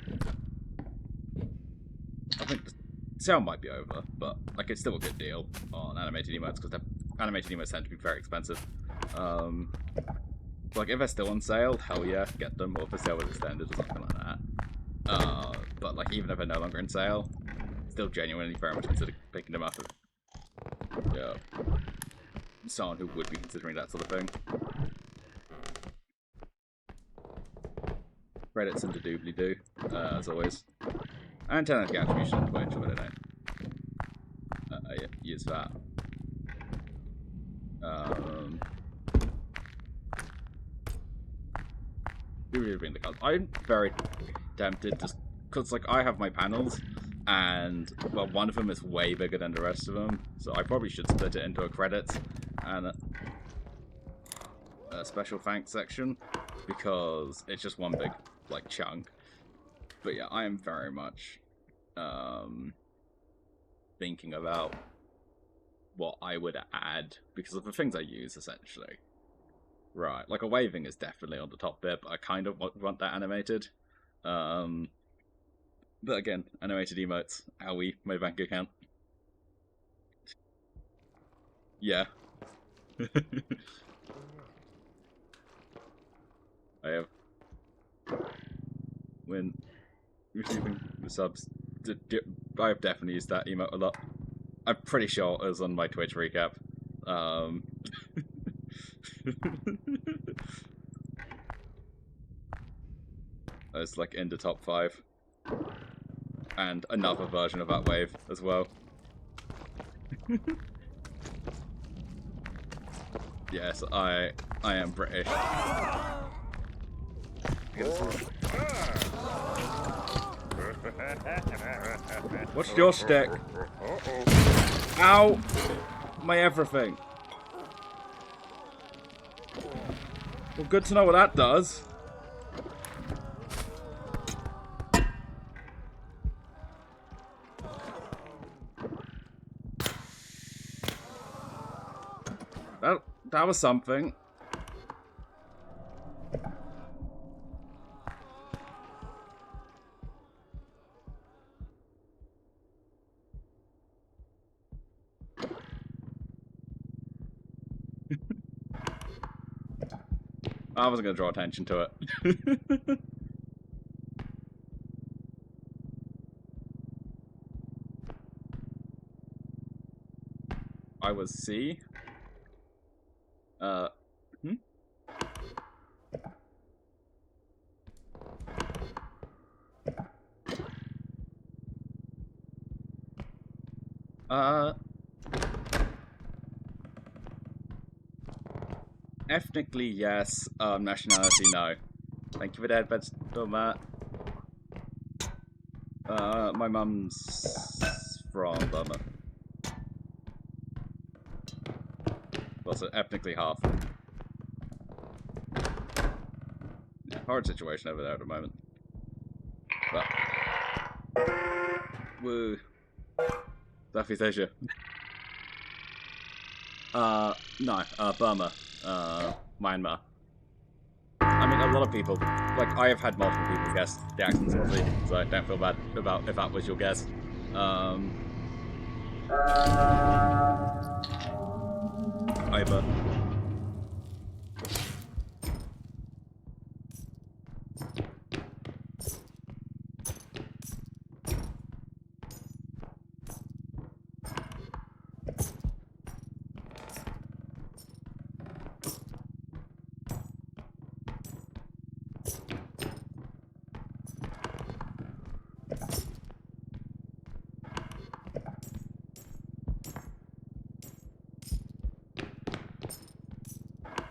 S1: think the sale might be over, but like it's still a good deal on animated emotes because the animated emotes tend to be very expensive. Like if they're still on sale, hell yeah, get them, or if the sale was extended or something like that. But like even if they're no longer in sale, still genuinely very much consider picking them up. Yeah, someone who would be considering that sort of thing. Credits into doobly doo, as always. And 10 out of attribution on Twitch, but I don't yeah, use that. I'm very tempted just because like I have my panels and well, one of them is way bigger than the rest of them, so I probably should split it into a credits and a special thanks section, because it's just one big like chunk. But yeah, I am very much thinking about what I would add because of the things I use, essentially. Right, like a waving is definitely on the top bit, but I kind of want that animated. But again, animated emotes, owie, my bank account. Yeah. I have, when receiving the subs, I have definitely used that emote a lot. I'm pretty sure it was on my Twitch recap. It's like in the top 5. And another version of that wave as well. Yes, I am British. What's your stick? Ow! My everything. Well, good to know what that does. That was something. I wasn't going to draw attention to it. I was C. Hmm? Ethnically, yes. Nationality, no. Thank you for that, but still, Matt. My mum's from Burma. Well, so ethnically half. Yeah, hard situation over there at the moment. But woo. Southeast Asia. No, Burma. Myanmar. I mean, a lot of people, like, I have had multiple people guess the accents Aussie, so don't feel bad about if that was your guess. Over.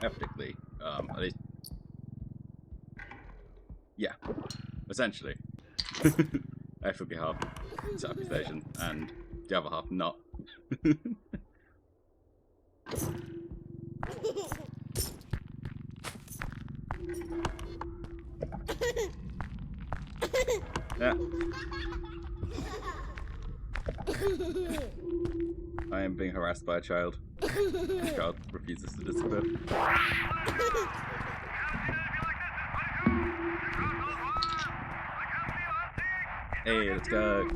S1: Ethnically, at least, yeah, essentially. F would be half Southeast Asian, and the other half not. Yeah. I am being harassed by a child. The child refuses to disappear. Hey, let's go.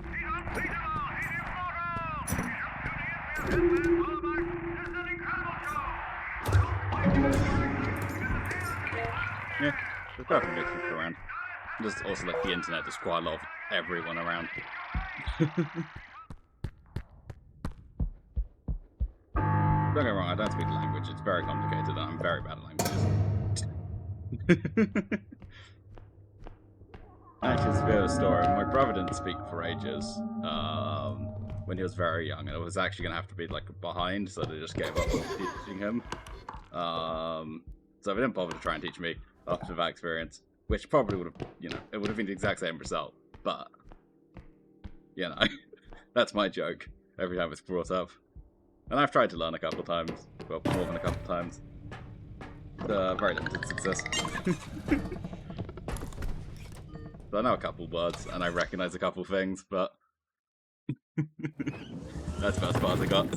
S1: Yeah, there's definitely good people around. There's also like the internet, there's quite a lot of everyone around. Don't get me wrong, I don't speak the language, it's very complicated and I'm very bad at languages. Actually, it's a bit of a story. My brother didn't speak for ages when he was very young, and it was actually going to have to be like behind, so they just gave up on teaching him. So they didn't bother to try and teach me after that experience, which probably would have, you know, it would have been the exact same result, but You know, that's my joke every time it's brought up. And I've tried to learn a couple of times. Well, more than a couple of times. Very limited success. So I know a couple words, and I recognize a couple things, but that's about as far as I got.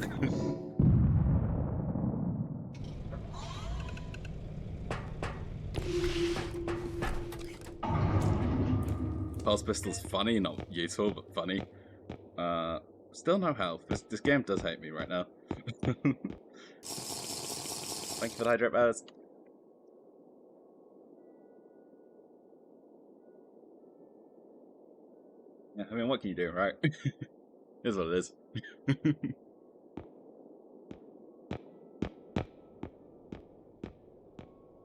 S1: Pulse pistol's funny, not useful, but funny. Still no health. This game does hate me right now. Thank you for the hydrate bars. Yeah, I mean, what can you do, right? Is what it is.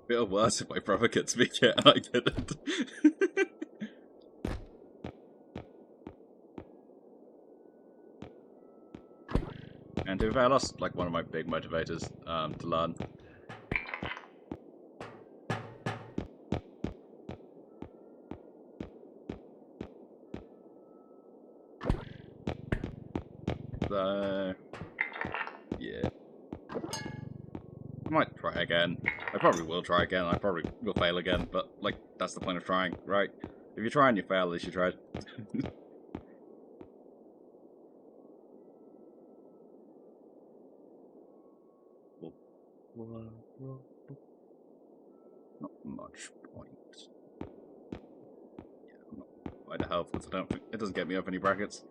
S1: Feel worse if my brother could speak it and I didn't. And to be fair, I lost like one of my big motivators to learn. So yeah, I might try again. I probably will try again. I probably will fail again, but like that's the point of trying, right? If you try and you fail, at least you tried. Not much point. Yeah, I'm not by the health because I don't think it doesn't get me up any brackets.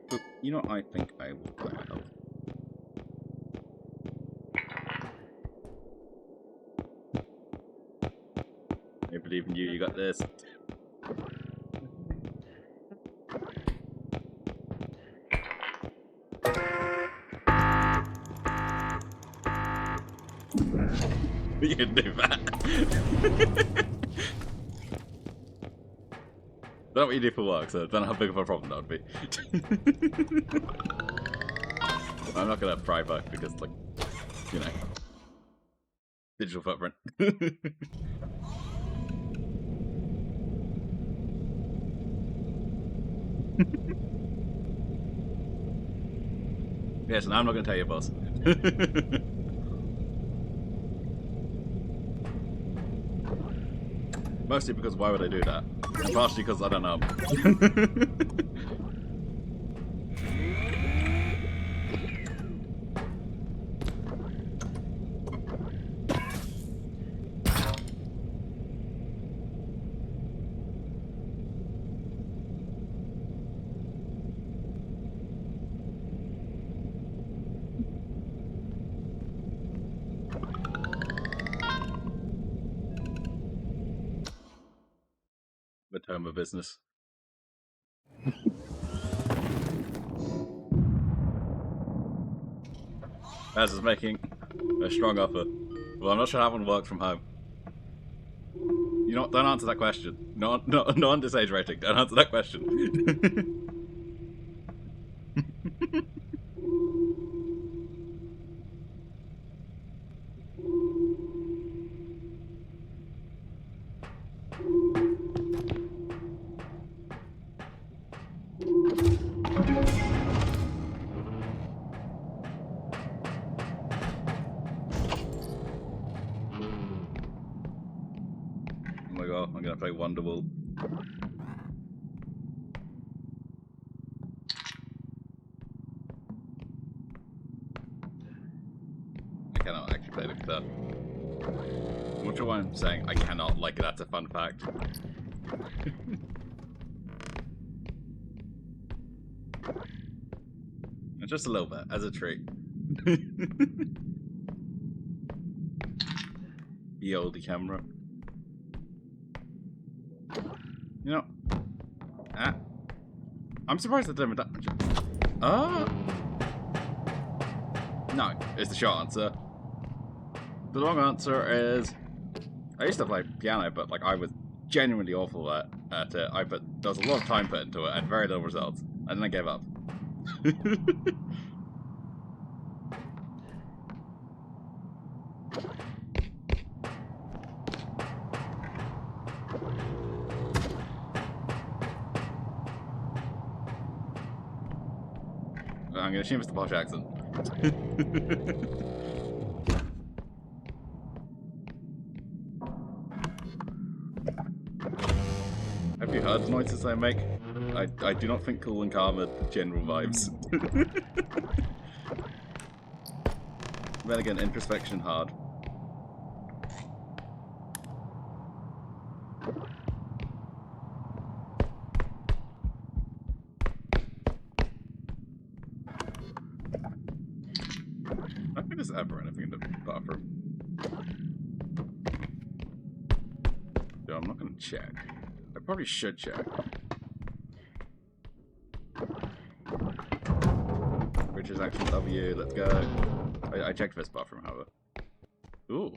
S1: But you know, I think I will play my health. I believe in you. You got this. You can do that. That's what you do for work, so I don't know how big of a problem that would be. I'm not gonna pry back because, like, you know, digital footprint. Yes, and I'm not gonna tell you, boss. Mostly because why would I do that? And partially because I don't know. The term of business. As is making a strong offer. Well, I'm not sure how one works from home. You know what? Don't answer that question. No on this age rating. Don't answer that question. Oh my god, I'm gonna play Wonderwall. I cannot actually play the guitar. I'm not sure why I'm saying I cannot, like that's a fun fact. Just a little bit, as a treat. The oldie camera. You know, I'm surprised that didn't damage it. No, is the short answer. The long answer is I used to play piano, but like I was genuinely awful at it. There was a lot of time put into it and very little results, and then I gave up. I'm gonna assume it's the posh accent. Have you heard the noises I make? I do not think cool and calm are general vibes. Then again, introspection hard. I think there's ever anything in the bathroom. So I'm not gonna check. I probably should check. Which is action W, let's go. I checked this bathroom, however. Ooh.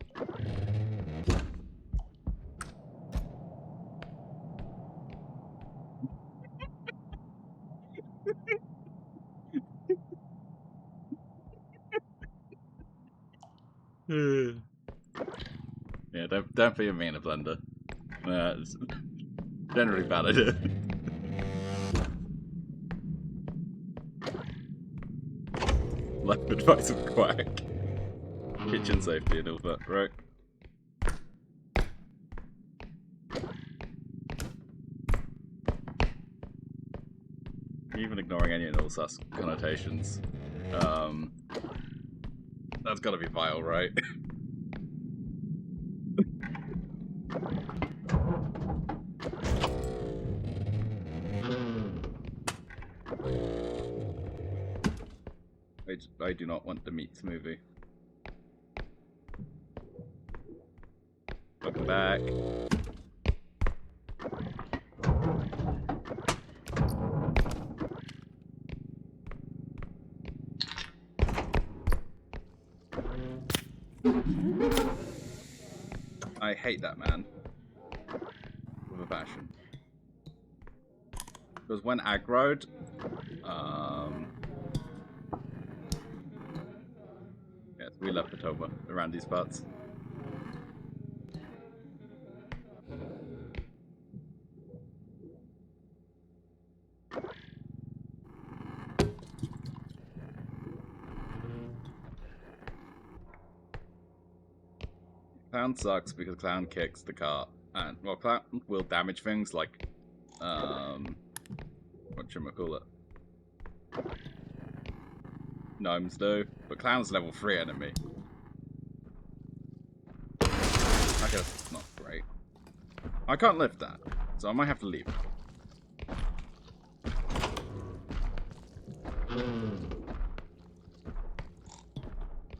S1: Yeah, don't be a mean a blender. It's generally bad idea. Life advice with Quack. Kitchen safety and all that, right? Even ignoring any and all sus connotations. That's gotta be vile, right? I do not want the meat smoothie. Welcome back. I hate that man. With a passion. Because when aggroed, yes, we love Patoba around these parts. Clown sucks because Clown kicks the cart. And, well, Clown will damage things like, whatchamacallit? Gnomes do, but Clown's level 3 enemy. I guess it's not great. I can't lift that, so I might have to leave it.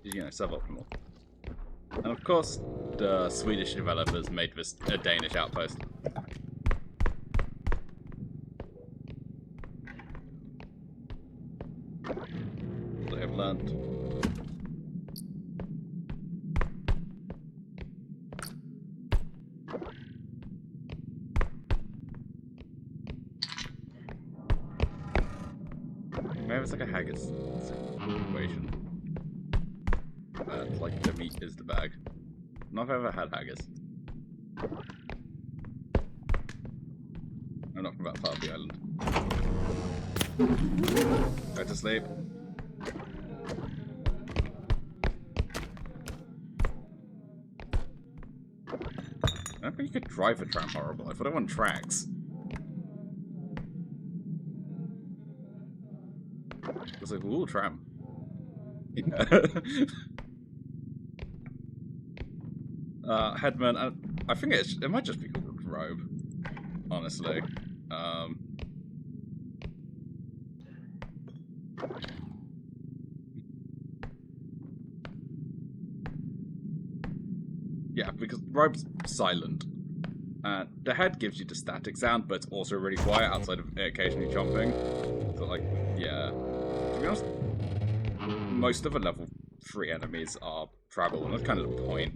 S1: You know, suboptimal. And of course, the Swedish developers made this a Danish outpost. They have learned. Maybe it's like a haggis situation. Like the meat is the bag. Not if I've ever had haggis. I'm not from that part of the island. Go to sleep. I don't think you could drive a tram horrible. I thought it on tracks. It's like, ooh, tram. Yeah. Headman, I think it might just be called a robe, honestly. Yeah, because robe's silent. The head gives you the static sound, but it's also really quiet outside of it occasionally chomping. So, like, yeah. To be honest, most of the level 3 enemies are travel, and that's kind of the point.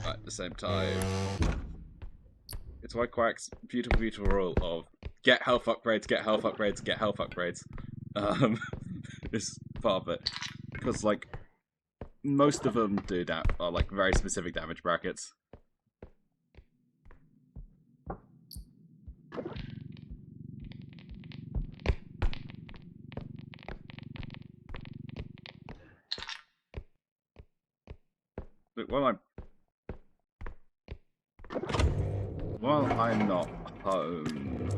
S1: But at the same time, it's why Quack's beautiful, beautiful rule of get health upgrades, get health upgrades, get health upgrades is part of it. Because, like, most of them do that are, like, very specific damage brackets. Look, while I'm not home,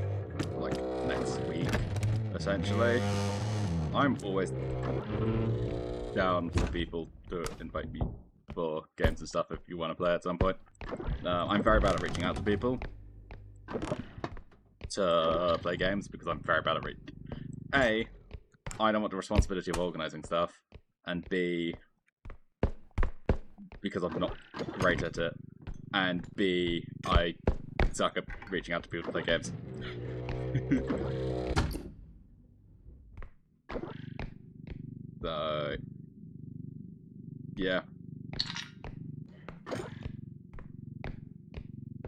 S1: like, next week, essentially, I'm always down for people to invite me for games and stuff if you want to play at some point. I'm very bad at reaching out to people to play games because I'm very bad at A, I don't want the responsibility of organising stuff, and B, because I'm not great at it, and B, I suck at reaching out to people to play games. So, yeah.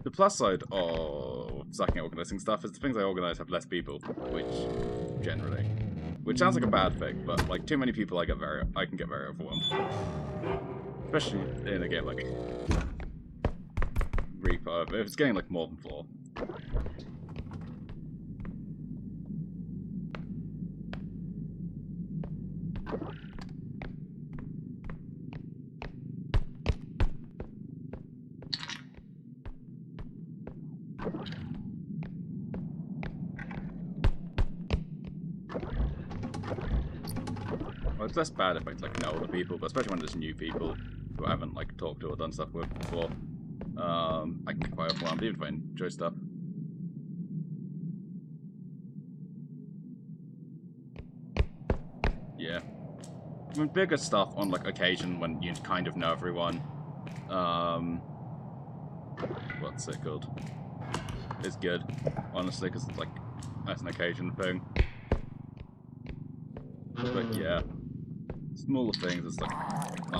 S1: The plus side of sucking at organising stuff is the things I organise have less people, which sounds like a bad thing, but like too many people I can get very overwhelmed. Especially in a game like REPO, if it's getting like more than 4. Well, it's less bad if I like know other people, but especially when there's new people who I haven't like talked to or done stuff with before. I can get quite overwhelmed even if I enjoy stuff. Yeah. I mean, bigger stuff on like occasion when you kind of know everyone. What's it called? It's good, honestly, because it's like that's an occasion thing. But yeah, smaller things is like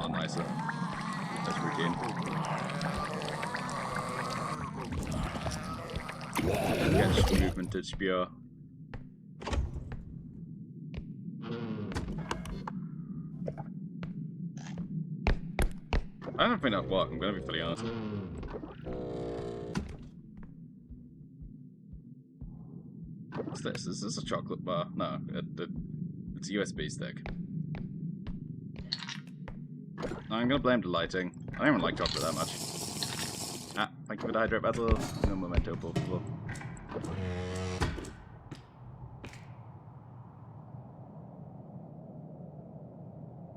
S1: nicer. That's routine. Catch movement to spear. I don't think that'll work, I'm gonna be fully honest. What's this? Is this a chocolate bar? No, it's a USB stick. I'm gonna blame the lighting. I don't even like chocolate that much. Ah, thank you for the hydrate battle. No memento, por favor.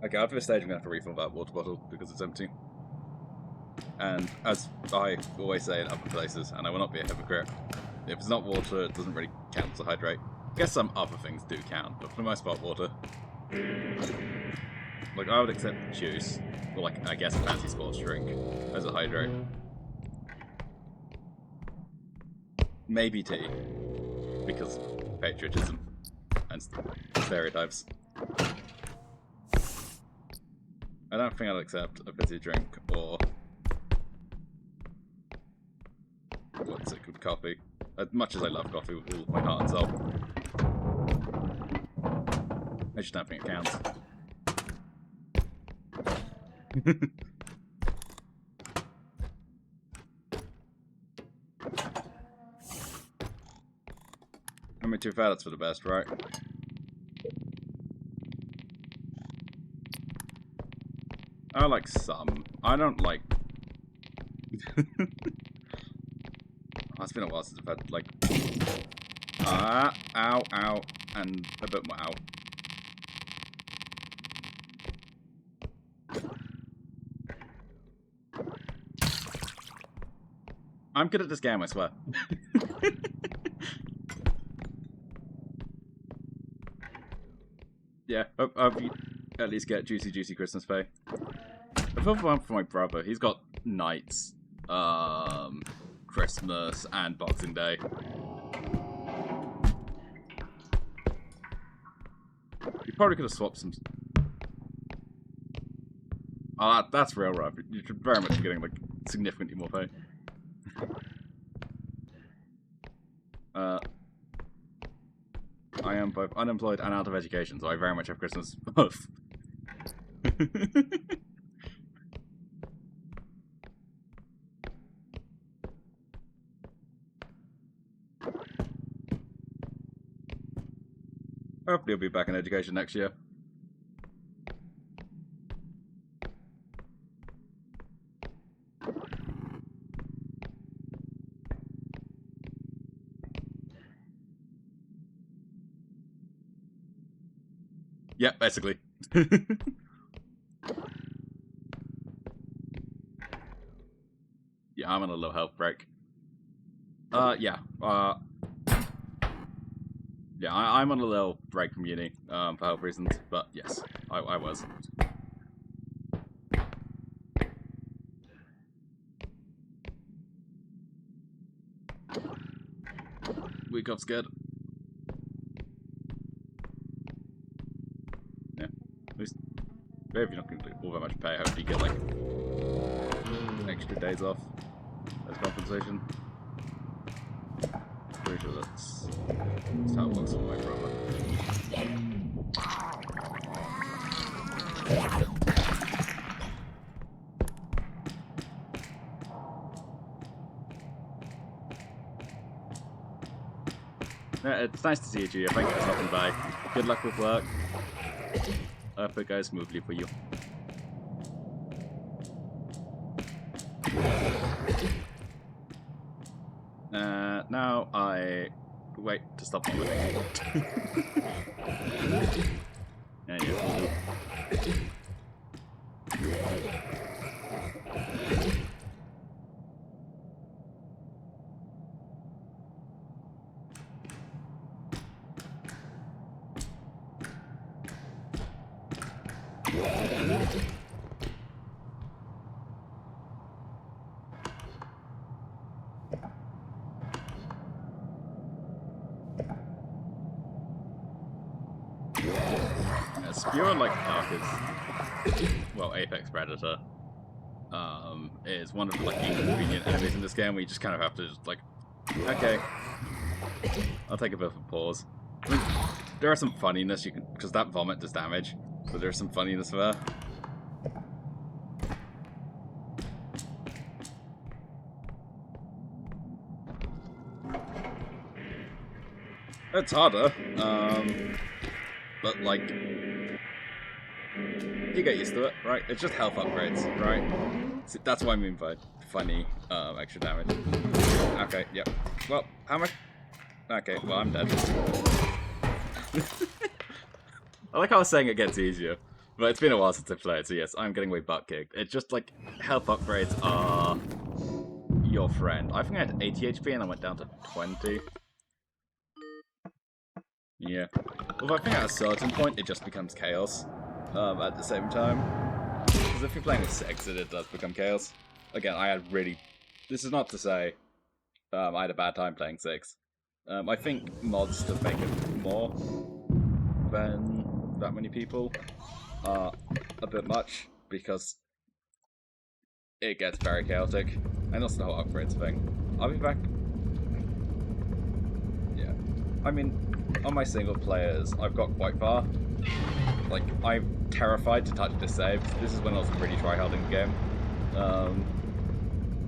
S1: Okay, after this stage I'm gonna have to refill that water bottle because it's empty. And as I always say in other places, and I will not be a hypocrite, if it's not water, it doesn't really count as a hydrate. I guess some other things do count, but for the most part, water. Like, I would accept juice, or like, I guess a fancy sports drink, as a hydrate. Maybe tea, because patriotism and stereotypes. I don't think I'd accept a fizzy drink, or what's it called, coffee. As much as I love coffee with all my heart and soul. I just don't think it counts. I mean, too fat, it's for the best, right? I like some. I don't like... It's been a while since I've had, like... ow, ow, and a bit more ow. I'm good at this game, I swear. Yeah, hope you at least get juicy Christmas pay. I feel for one for my brother. He's got knights. Christmas and Boxing Day. You probably could have swapped some. Oh, that's real rough. You should very much be getting like significantly more pay. I am both unemployed and out of education, so I very much have Christmas both. Hopefully I'll be back in education next year. Yeah, basically. Yeah, I'm on a low health break. Yeah. Yeah, I'm on a little break from uni, for health reasons, but yes, I was. Week off's good. Yeah, at least, maybe you're not going to do all that much pay, hopefully you get, like, extra days off as compensation. Pretty sure that's how it works with my brother. Yeah, it's nice to see you, Gia. Thank you for stopping by. Good luck with work. I hope it goes smoothly for you. Now I wait to stop vomiting. Yeah, yeah. Spewer, like Ark is, well, Apex Predator, is one of the like inconvenient enemies in this game where you just kind of have to just like, okay, I'll take a bit of a pause. I mean, there are some funniness you can, because that vomit does damage, so there's some funniness there. It's harder, but like, you get used to it, right? It's just health upgrades, right? So that's what I mean by funny, extra damage. Okay, yep. Well, how much? Okay, well, I'm dead. I like how I was saying it gets easier, but it's been a while since I played, so yes, I'm getting way butt kicked. It's just like, health upgrades are your friend. I think I had 80 HP and I went down to 20. Yeah. Although I think at a certain point it just becomes chaos at the same time. Because if you're playing with 6, it does become chaos. Again, I had really... This is not to say I had a bad time playing 6. I think mods to make it more than that many people are a bit much, because it gets very chaotic. And also the whole upgrades thing. I'll be back. Yeah. I mean, on my single players, I've got quite far. Like, I'm terrified to touch this save. This is when I was really tryharding the game.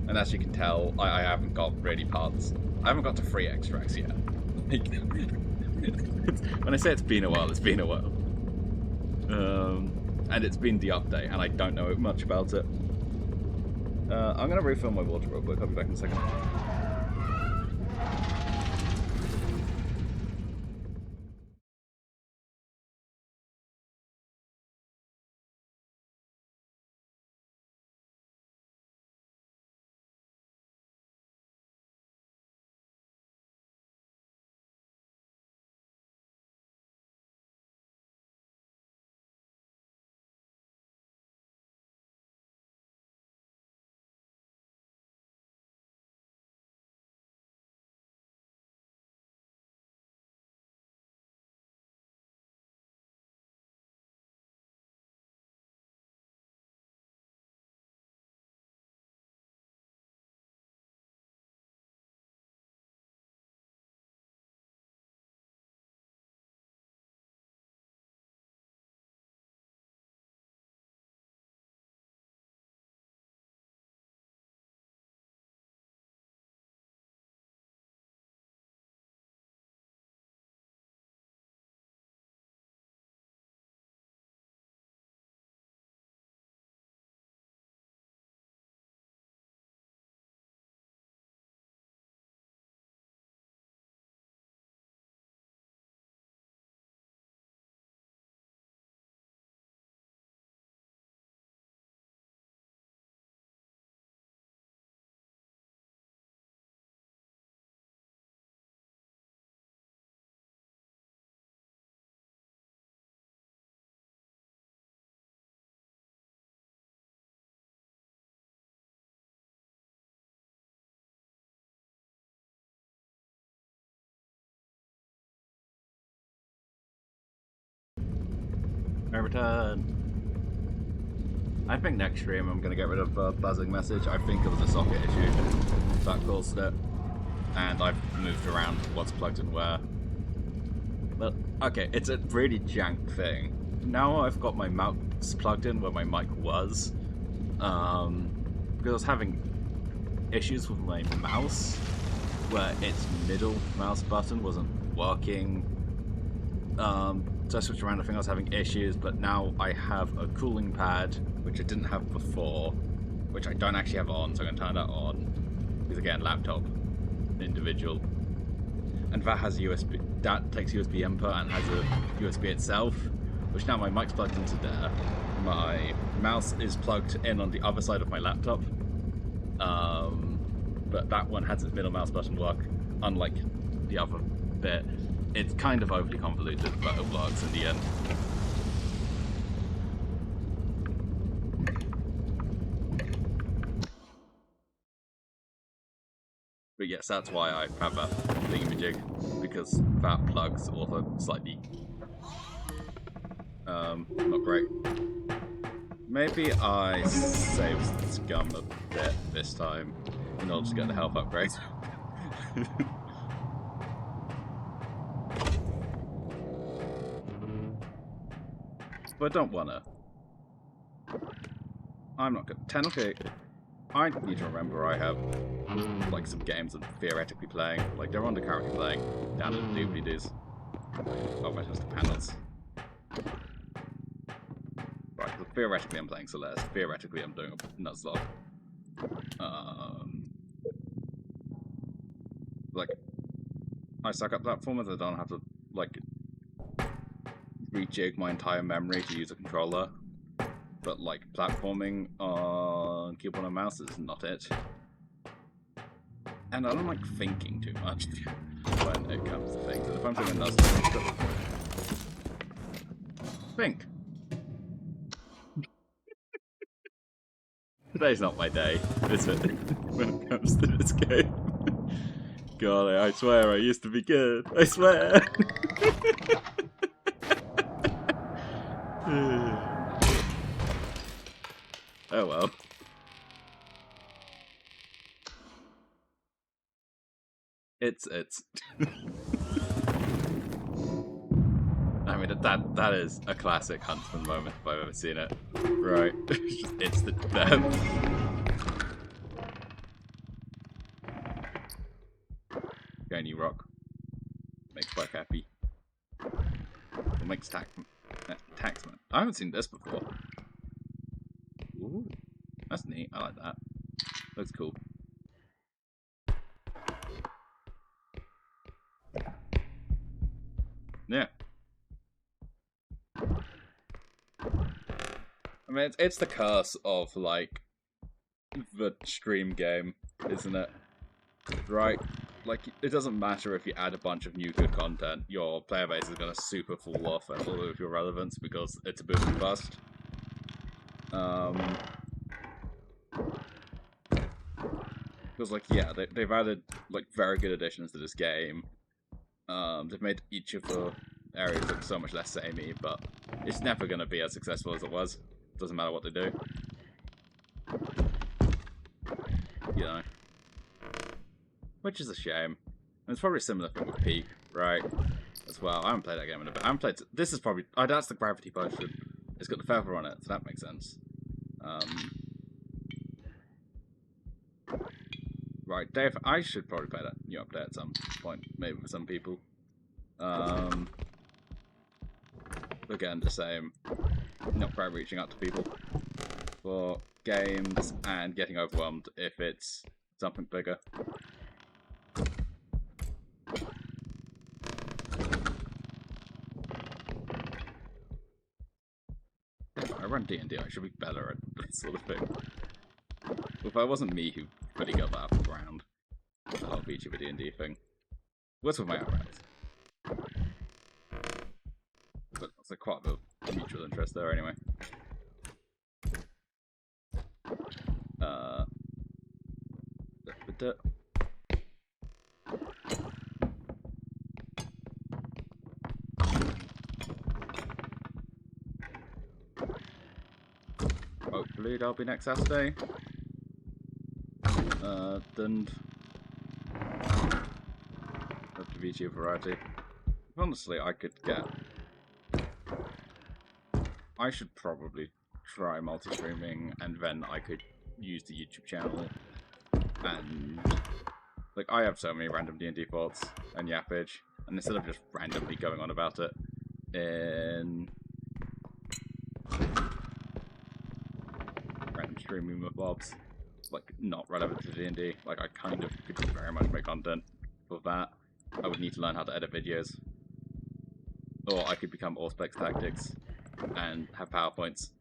S1: And as you can tell, I haven't got really parts. I haven't got to free extracts yet. When I say it's been a while, it's been a while. And it's been the update, and I don't know much about it. I'm going to refill my water real quick. I'll be back in a second. I return. I think next stream I'm going to get rid of buzzing message. I think it was a socket issue that caused it. And I've moved around what's plugged in where. But, okay, it's a really jank thing. Now I've got my mouse plugged in where my mic was. Because I was having issues with my mouse, where its middle mouse button wasn't working. So I switched around, I think I was having issues, but now I have a cooling pad, which I didn't have before, which I don't actually have on, so I'm going to turn that on. Because again, laptop, individual. And that has USB, that takes USB input and has a USB itself, which now my mic's plugged into there. My mouse is plugged in on the other side of my laptop. But that one has its middle mouse button work, unlike the other bit. It's kind of overly convoluted, but it works in the end. But yes, that's why I have that thingamajig, because that plug's also slightly not great. Maybe I saved scum a bit this time in order to get the health upgrade. But I don't wanna. I'm not good. Technically, I need to remember I have like some games I'm theoretically playing. Like they're under currently playing down in the doobly-doos. Oh, my just the panels. Right, so theoretically I'm playing Celeste. Theoretically I'm doing a Nuzlocke. Like, I suck at platformers, I don't have to, like, rejig my entire memory to use a controller. But, like, platforming on keyboard and mouse is not it. And I don't like thinking too much when it comes to things. And if I'm doing a Nuzlocke, think. Today's not my day, is it? When it comes to this game. God, I swear I used to be good. I swear. Oh well. It's. I mean, that is a classic Huntsman moment if I've ever seen it. Right. It's just instant death. Shiny rock. Makes Quack happy. Or makes Taxman. I haven't seen this before. Ooh. That's neat. I like that. Looks cool. Yeah. I mean, it's the curse of, like, the stream game, isn't it? Right? Like, it doesn't matter if you add a bunch of new good content, your player base is going to super fall off at all of your relevance because it's a boom and bust. Because, like, yeah, they've added, like, very good additions to this game. They've made each of the areas look so much less samey, but it's never going to be as successful as it was. Doesn't matter what they do. You know. Which is a shame. And it's probably a similar thing with Peak, right? As well. I haven't played that game in a bit. I haven't played... This is probably... Oh, that's the Gravity Potion. It's got the feather on it, so that makes sense. Right, Dave, I should probably play that new update at some point. Maybe for some people. Again, the same. Not quite reaching out to people for games and getting overwhelmed if it's something bigger. I run D&D, I should be better at this sort of thing. If it wasn't me who really got that off the ground, the whole feature of a D&D thing. What's with my eyebrows? But it's like quite a bit of mutual interest there anyway. probably that'll be next Saturday. Then up to VTube variety. Honestly, I could get. I should probably try multi-streaming, and then I could use the YouTube channel. And like, I have so many random D&D thoughts and yappage, and instead of just randomly going on about it in random streaming with Bobs, like not relevant to D&D, like I kind of could very much make content for that. I would need to learn how to edit videos, or I could become Auspex Tactics and have PowerPoints,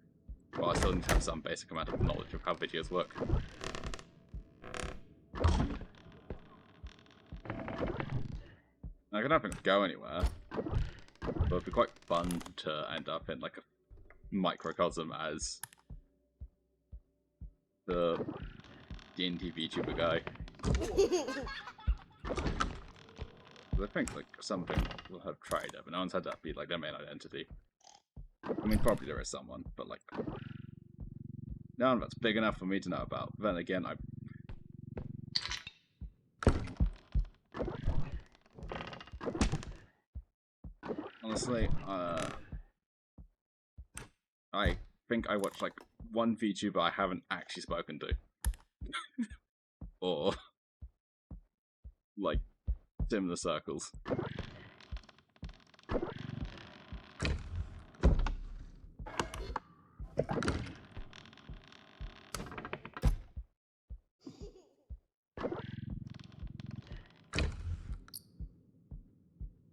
S1: but I still need to have some basic amount of knowledge of how videos work. I don't think I'd go anywhere, but it'd be quite fun to end up in like a microcosm as the D&D VTuber guy. I think like something will have tried it, but no one's had that be like their main identity. I mean, probably there is someone, but like no one that's big enough for me to know about. Then again, honestly, I think I watched like one VTuber I haven't actually spoken to, or like similar circles.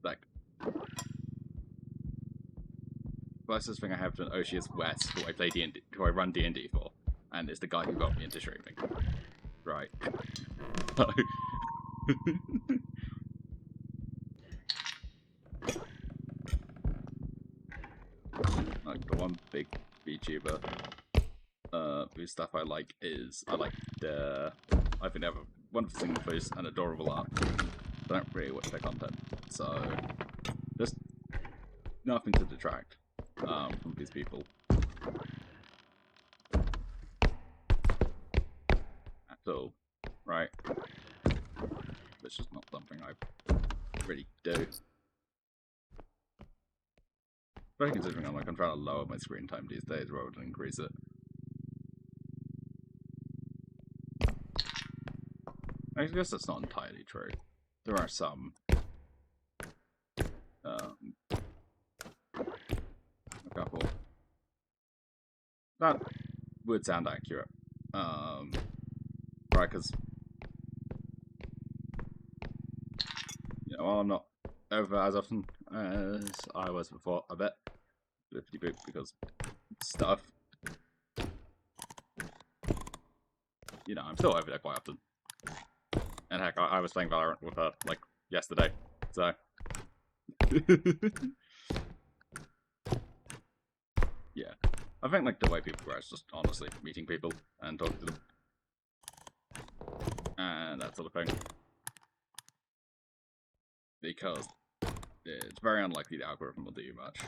S1: Like, closest thing I have to an Oshi is Wes, who I play D&D, who I run D&D for, and it's the guy who got me into streaming. Right. Like the one big VTuber whose stuff I like is I think they have a wonderful single face and adorable art. I don't really watch their content, so there's nothing to detract from these people at all, right? It's just not something I really do. But considering I'm trying to lower my screen time these days rather than increase it. I guess that's not entirely true. There are some a couple that would sound accurate, right? Because you know, while I'm not over as often as I was before, I bet because stuff. You know, I'm still over there quite often. And heck, I was playing Valorant with her like yesterday, so yeah. I think like the way people grow is just honestly meeting people and talking to them, and that sort of thing. Because it's very unlikely the algorithm will do you much.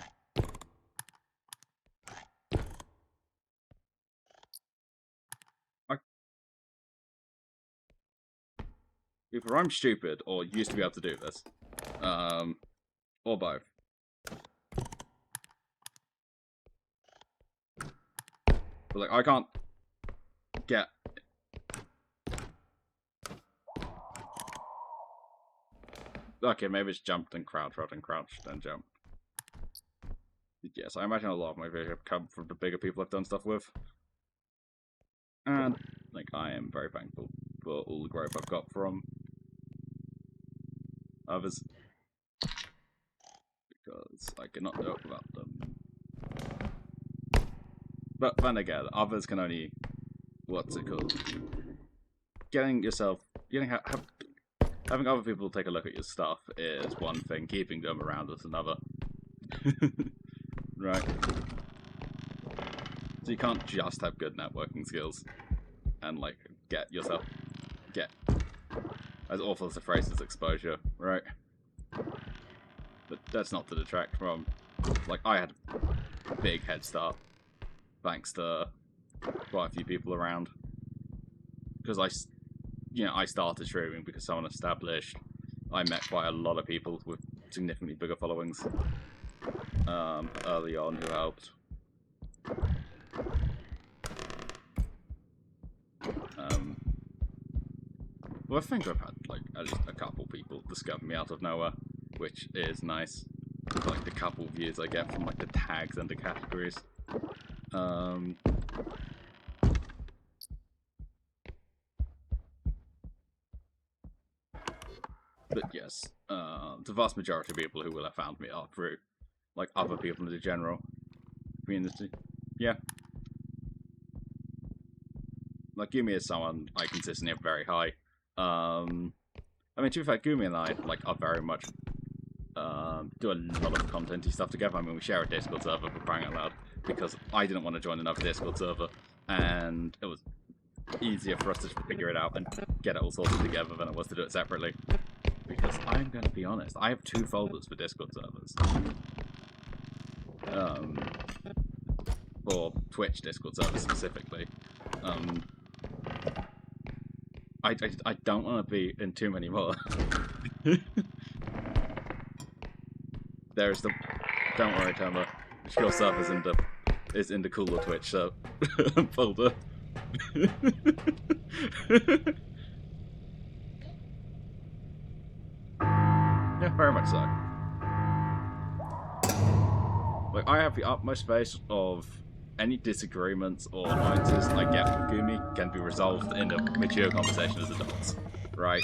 S1: Either I'm stupid or used to be able to do this, or both. But like, I can't get. Okay, maybe it's jumped and crouched rather than crouched and jumped. Yes, I imagine a lot of my videos have come from the bigger people I've done stuff with. And, like, I am very thankful for all the growth I've got from others. Because I cannot do it without them. But then again, others can only... What's it called? Having other people take a look at your stuff is one thing, keeping them around is another. Right. So you can't just have good networking skills and like get as awful as the phrase is exposure, right? But that's not to detract from like I had a big head start thanks to quite a few people around. Because I started streaming because someone established. I met quite a lot of people with significantly bigger followings early on who helped. Well, I think I've had like at least a couple people discover me out of nowhere, which is nice. Like the couple views I get from like the tags and the categories. But yes, the vast majority of people who will have found me are through like other people in the general community. Yeah. Like Gumi is someone I consistently have very high. I mean, to be fair, Gumi and I like are very much do a lot of contenty stuff together. I mean, we share a Discord server for crying out loud because I didn't want to join another Discord server, and it was easier for us to figure it out and get it all sorted together than it was to do it separately. Because I'm going to be honest, I have 2 folders for Discord servers. For Twitch Discord servers specifically. I don't want to be in too many more. There's the... Don't worry, Tama. Your server's in the cooler Twitch folder. Yeah, very much so. Like, I have the utmost faith of any disagreements or annoyances I get from Gumi can be resolved in a mature conversation as adults, right?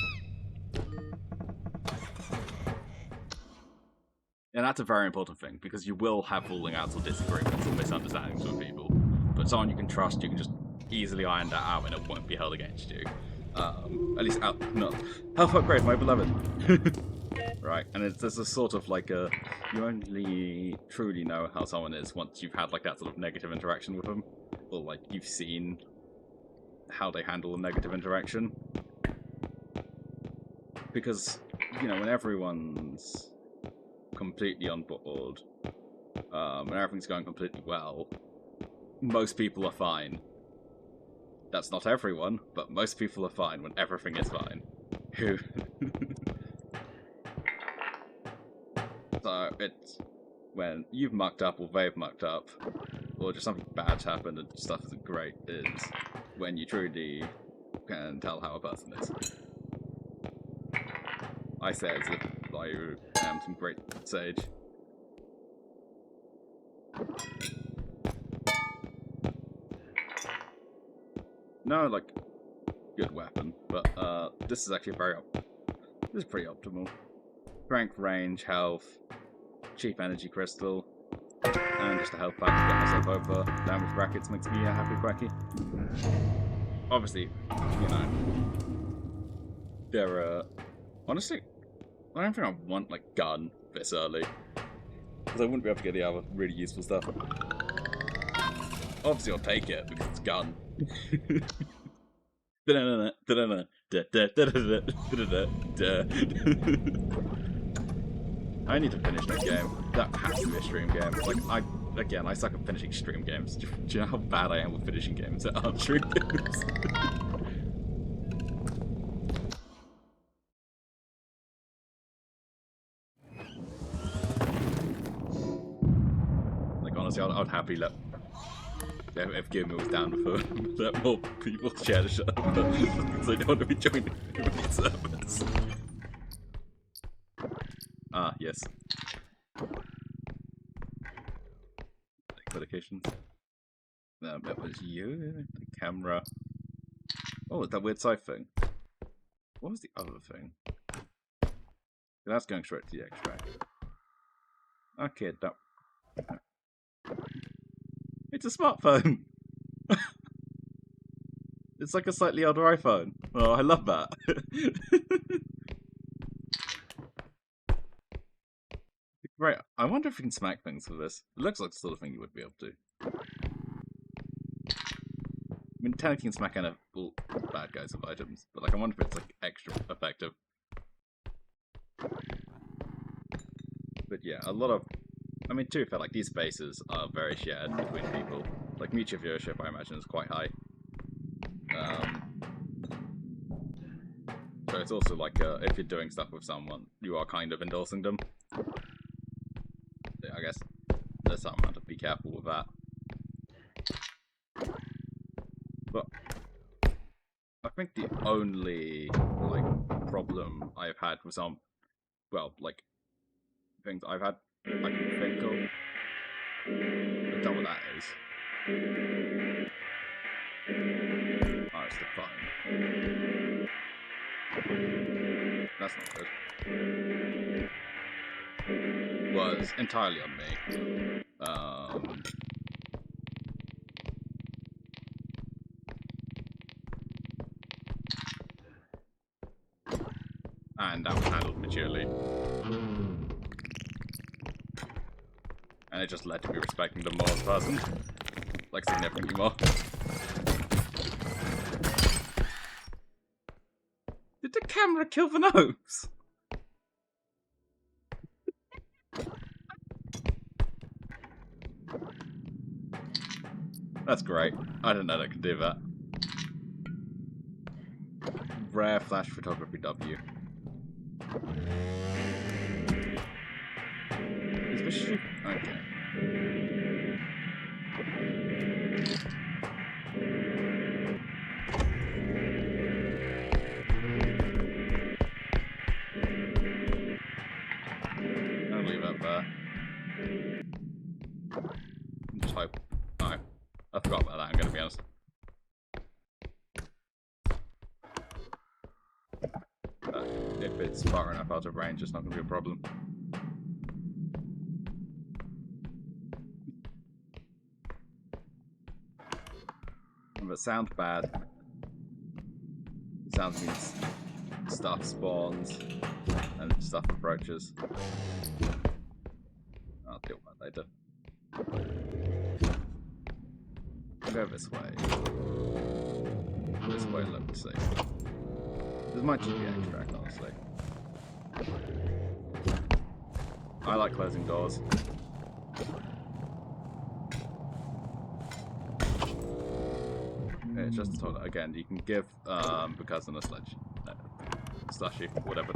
S1: And that's a very important thing, because you will have falling outs or disagreements or misunderstandings with people. But someone you can trust, you can just easily iron that out and it won't be held against you. At least no. Health upgrade, my beloved! Right, and there's a sort of like a... You only truly know how someone is once you've had like that sort of negative interaction with them. Or like you've seen how they handle a negative interaction. Because, you know, when everyone's completely on board, and everything's going completely well, most people are fine. That's not everyone, but most people are fine when everything is fine. Who... So it's when you've mucked up or they've mucked up, or just something bad's happened and stuff isn't great, is when you truly can tell how a person is. I say as if I am some great sage. No, like, good weapon, but this is actually this is pretty optimal. Strength, range, health, cheap energy crystal, and just a health pack to get myself over damage brackets makes me a happy Quacky. Obviously, you know, there are... Honestly, I don't think I want, like, gun this early. Because I wouldn't be able to get the other really useful stuff. Obviously, I'll take it, because it's gun. I need to finish that game. That has to be a stream game. Like, I suck at finishing stream games. Do you know how bad I am with finishing games that aren't stream games? Like, honestly, I'd happily let... If Gilmer was down with her, let more people share the show, but because I don't want to be joining the servers. Ah, yes. Medications. That was you? The camera. Oh, that weird side thing. What was the other thing? That's going straight to the extract. Okay, that... It's a smartphone! It's like a slightly older iPhone. Oh, I love that. Right, I wonder if we can smack things with this. It looks like the sort of thing you would be able to. I mean, technically you can smack kind of bad guys with items, but like I wonder if it's like extra effective. But yeah, a lot of I mean, to be fair, like, these spaces are very shared between people. Like, mutual viewership, I imagine, is quite high. So it's also like, if you're doing stuff with someone, you are kind of endorsing them. I guess there's some amount to be careful with that. But I think the only, like, problem I've had with some, well, like, things I've had I can think of, I don't know what that is. Oh, it's the phone. That's not good. Was entirely on me. And that was handled maturely. And it just led to me respecting them more as a person. Like, significantly more. Did the camera kill the nose? That's great. I didn't know they could do that. Rare flash photography W. Is this shoot? Okay. I'll leave that there. Just hope. No. I forgot about that, I'm gonna be honest. If it's far enough out of range, it's not gonna be a problem. If it sounds bad, it sounds means stuff spawns and stuff approaches. I'll deal with that later. I'll go this way. This way, let's see. This might just be extract, honestly. I like closing doors. It's just a toilet. Again, you can give the cousin a slushy, whatever.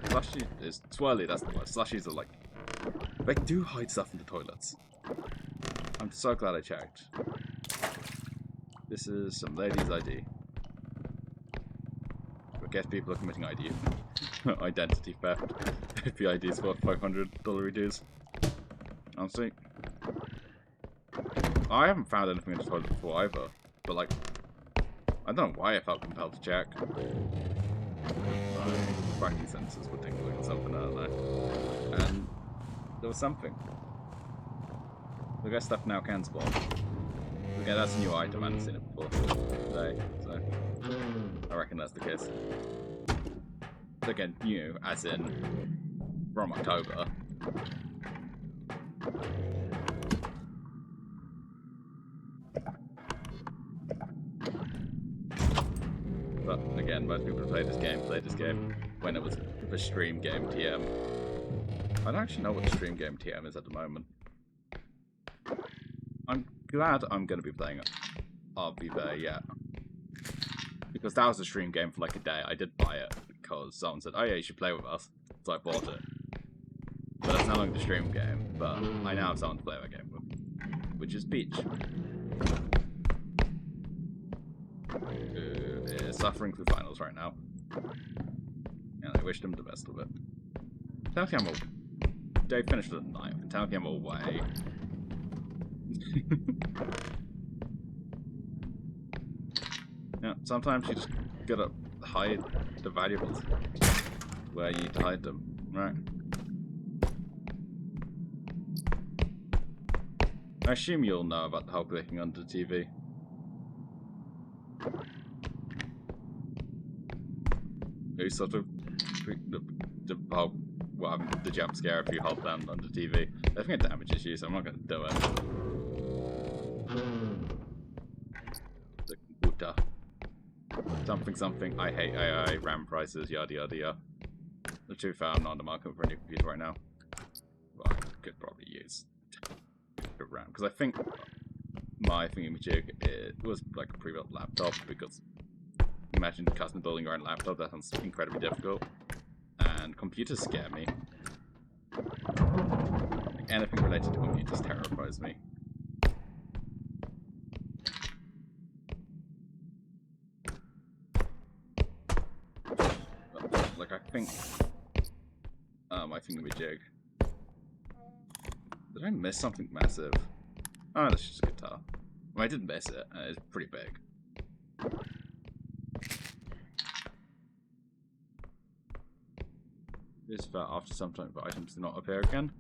S1: Slushy is swirly, that's the word. Slushies are like, they do hide stuff in the toilets. I'm so glad I checked. This is some lady's ID. I guess people are committing ID. Identity theft. If the ID is worth $500 dues. Honestly. I haven't found anything in the toilet before either. But like, I don't know why I felt compelled to check. Quacky sensors were tingling or something, I don't know. And there was something. I guess stuff now can spawn. Okay, that's a new item, I haven't seen it before today, so I reckon that's the case. Again, new, as in from October. But again, most people who played this game when it was the stream game TM. I don't actually know what the stream game TM is at the moment. I'm glad I'm going to be playing RVB yet. Because that was a stream game for like a day. I did buy it because someone said, oh yeah, you should play with us. So I bought it. But it's no longer the stream game, but I now have someone to play that game with. Which is Peach. Who is suffering through finals right now. And I wish them the best of it. Technically they finished at 9th, and technically I'm away. Yeah, sometimes you just gotta hide the valuables where you need to hide them, right? I assume you'll know about the whole clicking under the TV. It's sort of the jump scare if you hold down under TV. I think it damages you, so I'm not gonna do it. The computer. Something, I hate AI, RAM prices, yada yada yada. The truth, I'm not on the market for a new computer right now. But could probably use around, because I think my thingamajig, it was like a pre-built laptop, because imagine custom building your own laptop, that sounds incredibly difficult. And computers scare me. Like, anything related to computers terrifies me. But, like, I think my thingamajig. Did I miss something massive? Oh, that's just a guitar. Well, I didn't miss it. It's pretty big. Is that after some time the items do not appear again?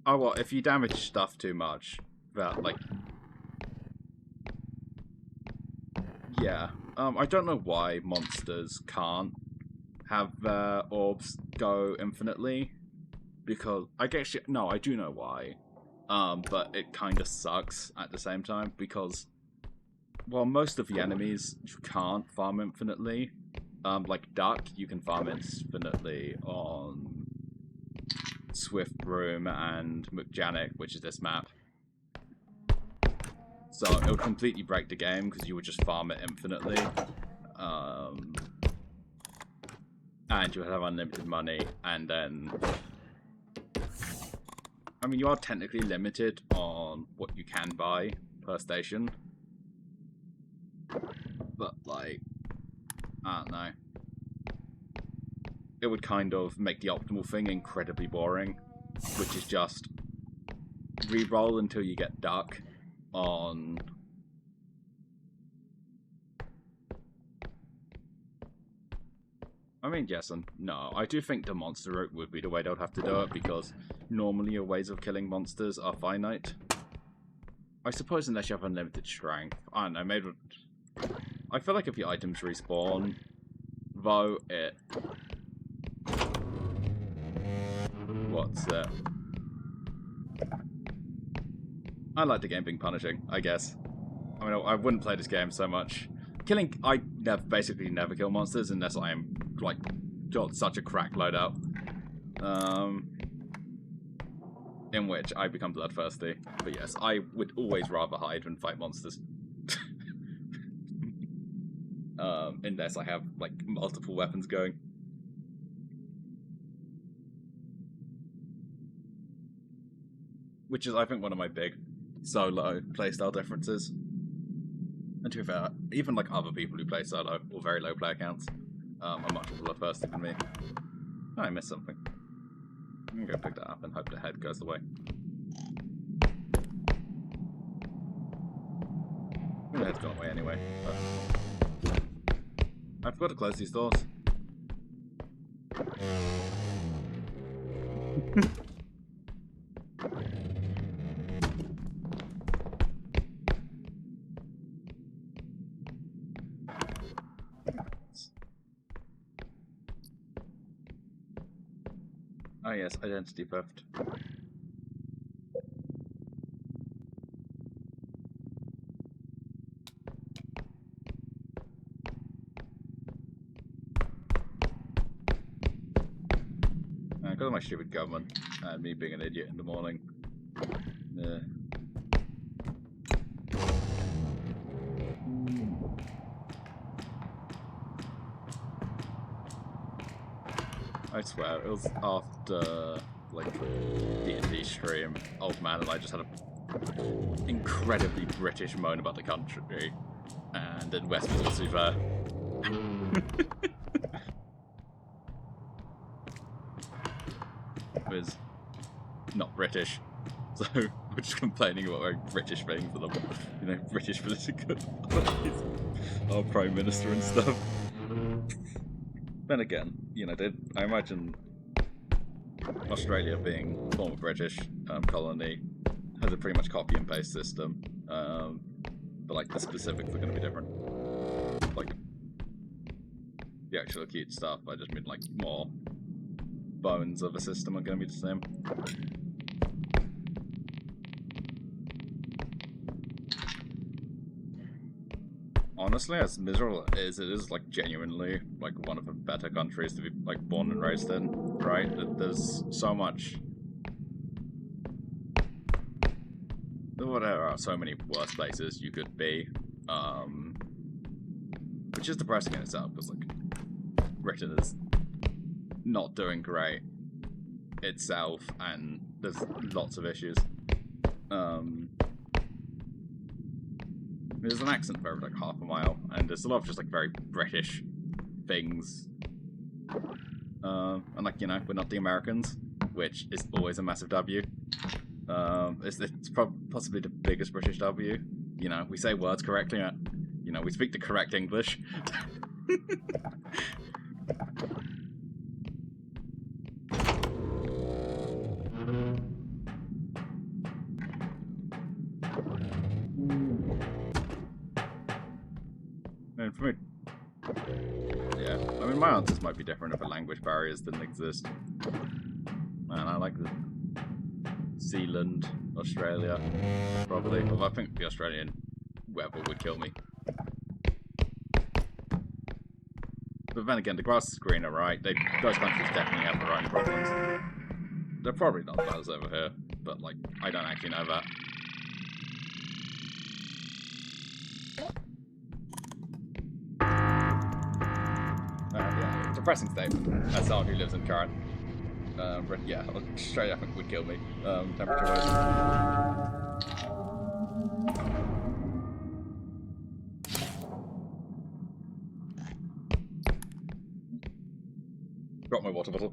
S1: Oh, well, if you damage stuff too much, that, like... Yeah. I don't know why monsters can't have their orbs go infinitely. Because, I guess, no, I do know why. But it kind of sucks at the same time, because, well, most of the enemies you can't farm infinitely. Like Duck, you can farm infinitely on Swift Broom and Mukjanik, which is this map. So it would completely break the game, because you would just farm it infinitely. And you would have unlimited money, and then... I mean, you are technically limited on what you can buy per station. But, like, I don't know. It would kind of make the optimal thing incredibly boring, which is just re-roll until you get Duck on... I mean, yes and no. I do think the monster route would be the way they would have to do it, because normally your ways of killing monsters are finite. I suppose unless you have unlimited strength. I don't know, maybe... I feel like if your items respawn, though, it... What's it? I like the game being punishing, I guess. I mean, I wouldn't play this game so much. I basically never kill monsters unless I am, like, got such a crack loadout. In which I become bloodthirsty. But yes, I would always rather hide than fight monsters. Unless I have, like, multiple weapons going. Which is, I think, one of my big solo playstyle differences. And to be fair, even like other people who play solo or very low player counts are much more bloodthirsty than me. Oh, I missed something. I'm gonna go pick that up and hope the head goes away. The head's gone away anyway. But I've got to close these doors. Oh yes, identity theft. Because of my stupid government and me being an idiot in the morning. I swear, it was after, like, D&D stream, old man and I just had a incredibly British moan about the country, and then West was also there. It was not British, so we're just complaining about very British things, and you know, British political parties, our Prime Minister and stuff. Then again, you know, I imagine Australia being a former British colony has a pretty much copy and paste system, but like the specifics are going to be different. Like the actual acute stuff, I just mean like more bones of a system are going to be the same. Honestly, as miserable as it is, like, genuinely, like, one of the better countries to be, like, born and raised in, right? There's so much there are so many worse places you could be, which is depressing in itself, because, like, Britain is not doing great itself, and there's lots of issues. There's an accent for every, like, half a mile, and there's a lot of just, like, very British things. And, like, you know, we're not the Americans, which is always a massive W. It's possibly the biggest British W. You know, we say words correctly. You know, we speak the correct English. And for me, yeah, I mean, my answers might be different if a language barriers didn't exist. Man, I like the Zealand, Australia, probably. Although I think the Australian weather would kill me. But then again, the grass is greener, right? Those countries definitely have their own problems. They're probably not as bad as over here, but, like, I don't actually know that. Yeah, depressing statement as someone who lives in current. But yeah, Australia I think would kill me, temperature-wise. Got my water bottle.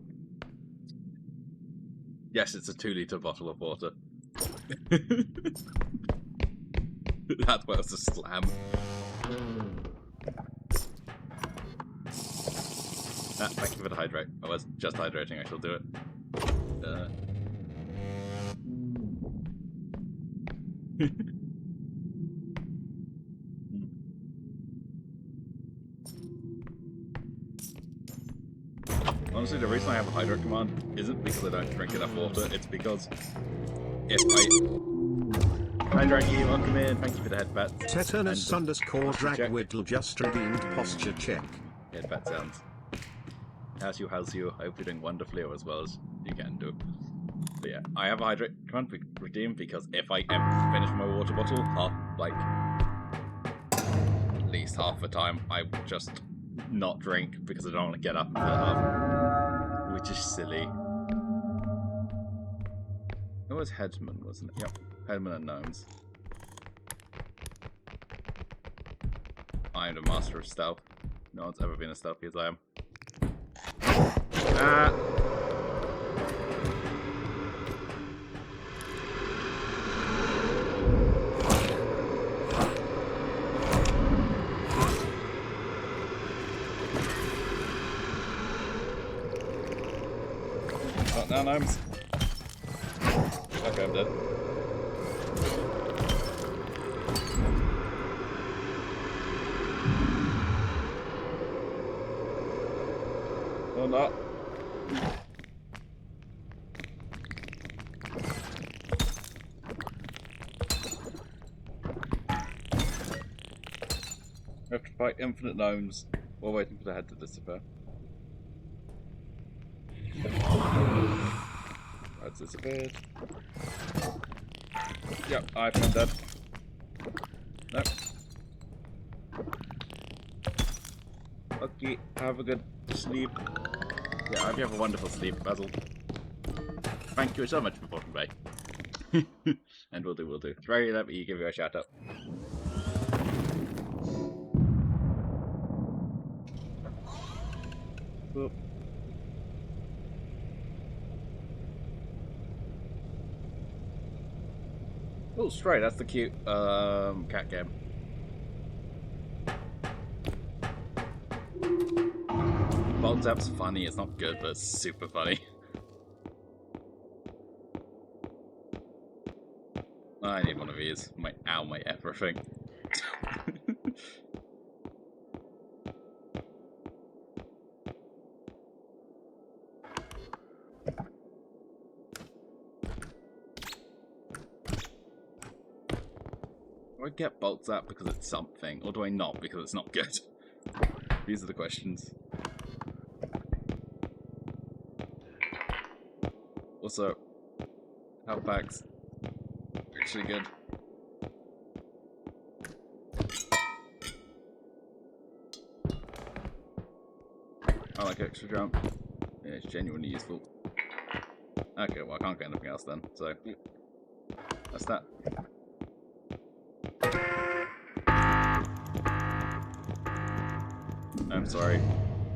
S1: Yes, it's a 2-litre bottle of water. That was a slam. Thank you for the hydrate. I was just hydrating, I shall do it. Honestly, the reason I have a hydrate command isn't because I don't drink enough water, it's because if I hydrate you, welcome in, thank you for the headbats.
S2: Tetanus_dragwhiddle just redeemed posture check.
S1: Headbat sounds. How's you? I hope you're doing wonderfully or as well as you can do. But yeah, I have a hydrate command redeemed because if I finish my water bottle, at least half the time, I would just not drink because I don't want to get up and fill it up. Which is silly. It was Headman, wasn't it? Yep, Headman and Gnomes. I am the master of stealth. No one's ever been as stealthy as I am. Ah! Not now, Gnomes. Okay, I'm dead. Or not. We have to fight infinite gnomes while waiting for the head to disappear. That's disappeared. Yep, I think I'm dead. Nope. Okay, have a good sleep. Yeah, I hope you have a wonderful sleep, Basil. Thank you so much for popping by. And we'll do. It's very let me give you a shout out. Boop. Oh, Stray, that's the cute cat game. Bolt Zap's funny, it's not good, but it's super funny. I need one of these. My everything. Do I get Bolt Zap because it's something, or do I not because it's not good? These are the questions. Also, health packs actually good. I like extra jump. Yeah, it's genuinely useful. Okay, well I can't get anything else then, so that's that. I'm sorry,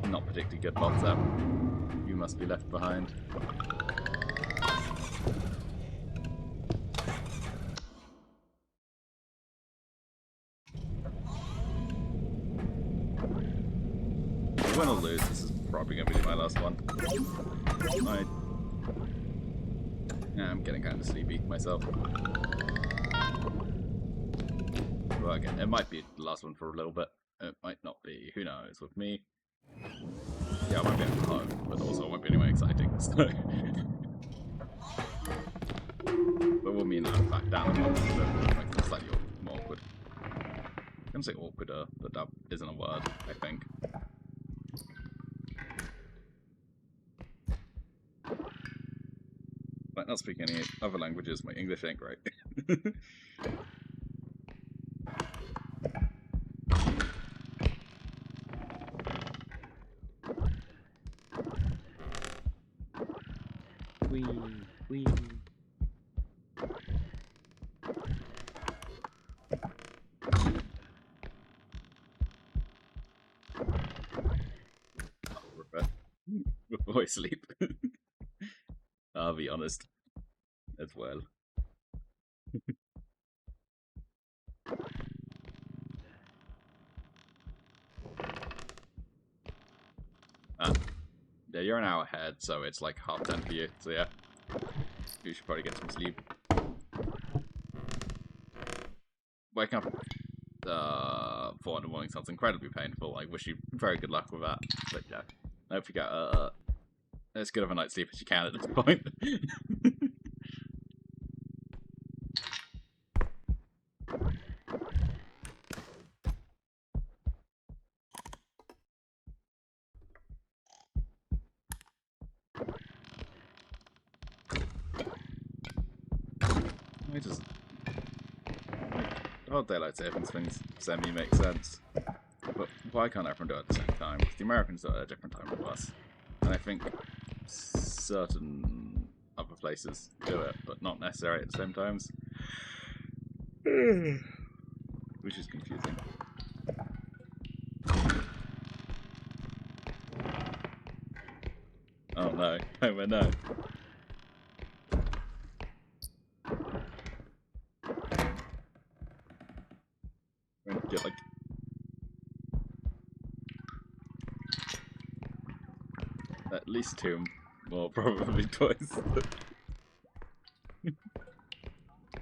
S1: not particularly good bots app. You must be left behind. Win or lose, this is probably going to be my last one. I'm getting kind of sleepy myself. Well, again, it might be the last one for a little bit. It might not be. Who knows? With me, yeah, I won't be able to home, but also it won't be anyway exciting. So. But we'll mean that I'm back down a month, so it makes it slightly more awkward. I'm gonna say awkwarder, but that isn't a word, I think. Like, not speaking any other languages, my English ain't great.
S3: Wee.
S1: Before I sleep. I'll be honest as well. Yeah, you're an hour ahead, so it's like 10:30 for you. So yeah, you should probably get some sleep. Waking up 4 in the morning sounds incredibly painful. I wish you very good luck with that. But yeah, I hope you get as good of a night's sleep as you can at this point. I just the whole daylight savings things semi makes sense, but why can't everyone do it at the same time? Because the Americans do it at a different time to us, and I think certain other places do it, but not necessarily at the same times, which is confusing. Oh no, oh no. I'm gonna get like at least 2 more, probably twice.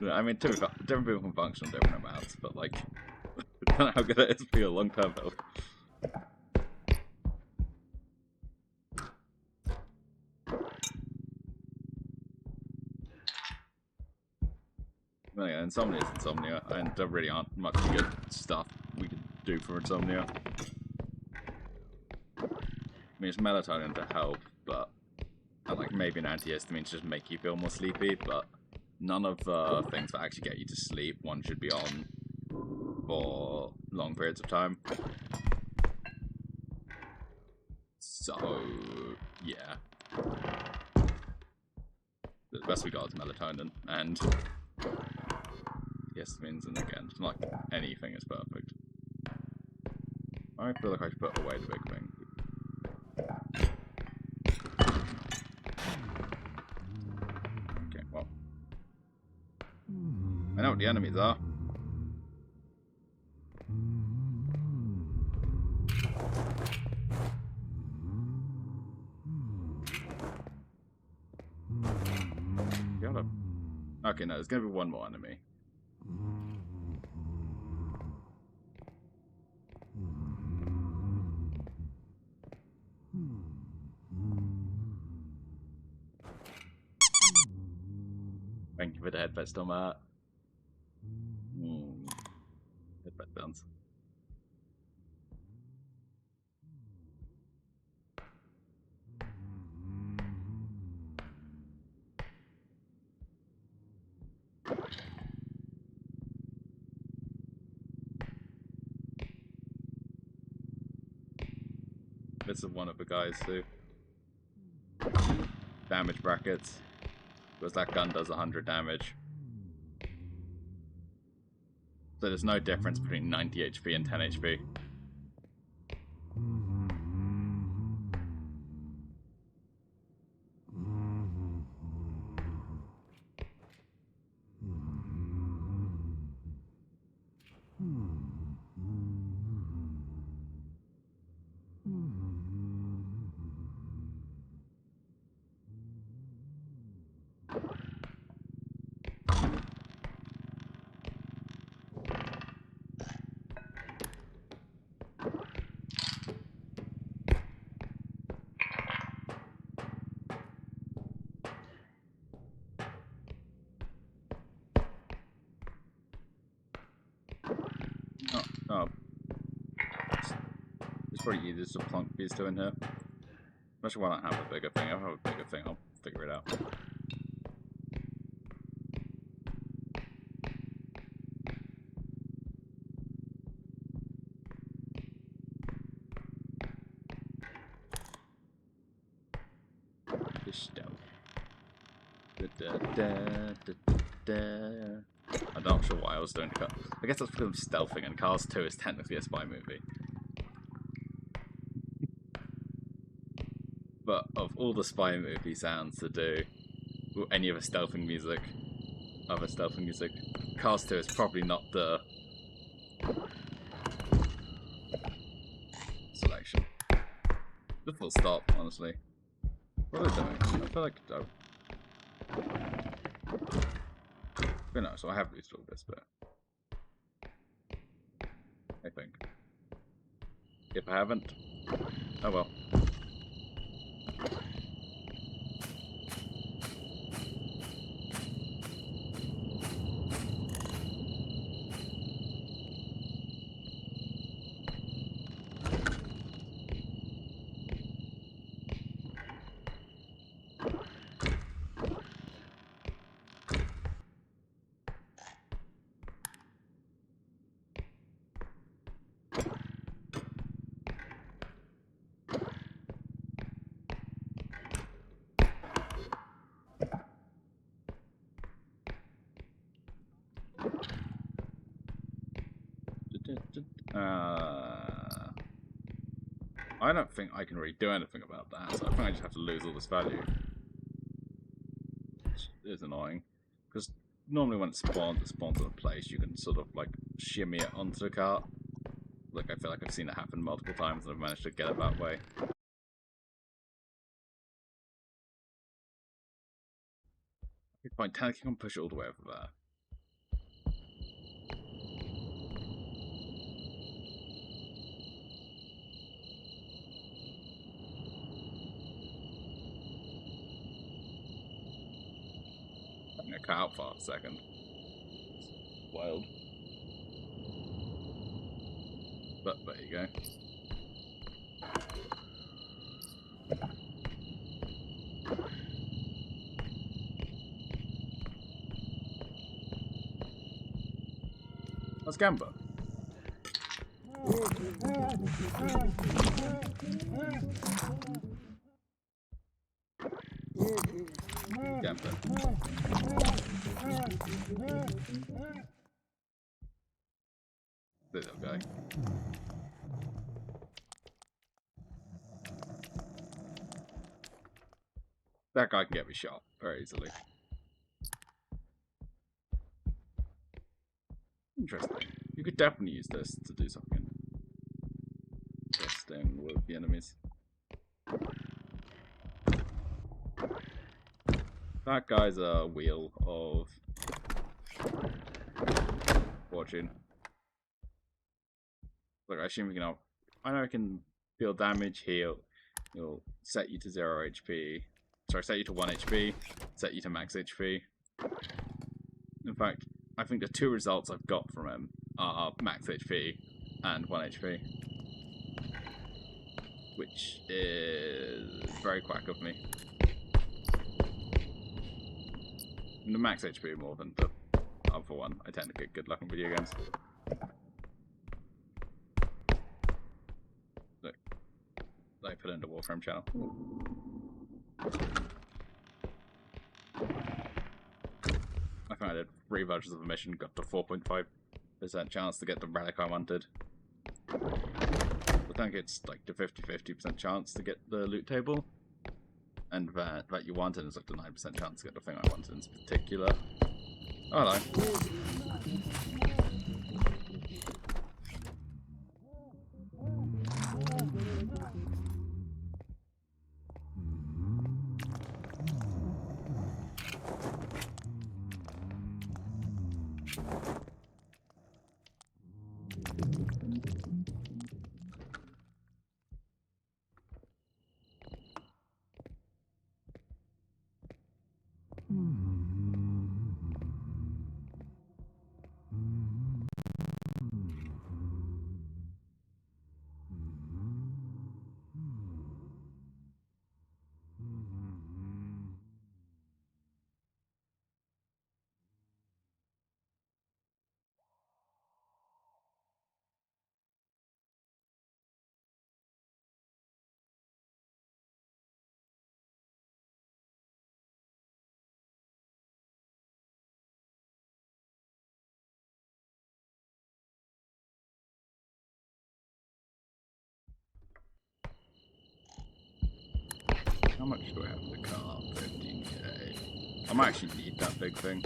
S1: I mean, to be fair, different people can function on different amounts, but like, I don't know how good it is for your long-term health. Well, yeah, insomnia is insomnia, and there really aren't much good stuff we can do for insomnia. I mean, it's melatonin to help, but and like maybe an antihistamine to just make you feel more sleepy, but none of the things that actually get you to sleep one should be on for long periods of time. So yeah, the best we got is melatonin, and histamines, and again, it's not like anything is perfect. I feel like I should put away the big thing. Okay, well, I know what the enemies are. Got him. Okay, no, there's gonna be one more enemy. Thank you for the headbutt, Stomach. Headbutt dance. This is one of the guys who damage brackets, because that gun does 100 damage. So there's no difference between 90 HP and 10 HP. Oh. It's probably easier to plunk these two in here. Especially when I don't have a bigger thing. If I have a bigger thing, I'll figure it out. Stealth. I'm not sure why I was doing the car. I guess that's because I'm stealthing, and Cars 2 is technically a spy movie. But of all the spy movie sounds to do with any of the stealthing music, Cars 2 is probably not the selection. The full stop, honestly. What are they doing? I feel like who knows? So I have used all this, but I think if I haven't, oh well. I don't think I can really do anything about that, so I think I just have to lose all this value. Which is annoying, because normally when it spawns in a place, you can sort of like shimmy it onto the cart. Like, I feel like I've seen it happen multiple times and I've managed to get it that way. Okay, fine, technically I can push it all the way over there. I'm gonna cut out for a second. It's wild. But there you go. Let's gamble. Gamble. This little guy. That guy can get me shot very easily. Interesting. You could definitely use this to do something interesting with the enemies. That guy's a wheel of fortune. Look, I assume we can. I know I can deal damage, heal. It'll set you to 0 HP. Sorry, set you to 1 HP. Set you to max HP. In fact, I think the two results I've got from him are max HP and 1 HP. Which is very quack of me. And the max HP more than the other one. I tend to get good luck in video games. Look. I put into Warframe channel. I think I did 3 versions of the mission, got to 4.5% chance to get the relic I wanted. I think it's like the 50-50% chance to get the loot table. And that you want, and it's like the 9% chance to get the thing I wanted in particular. Oh, hello. How much do I have in the car? 15k. I might actually need that big thing,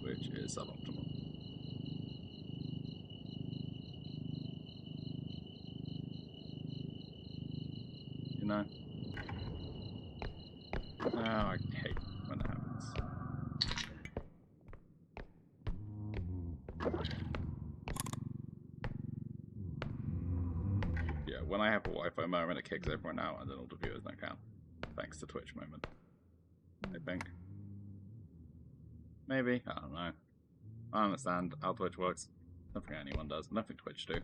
S1: which is suboptimal. You know? Oh, I hate when that happens. Yeah, when I have a Wi-Fi moment, it kicks everyone out, and then all the viewers don't count. Thanks to Twitch moment. I think. Maybe? I don't know. I understand how Twitch works. I don't think anyone does. I don't think Twitch do.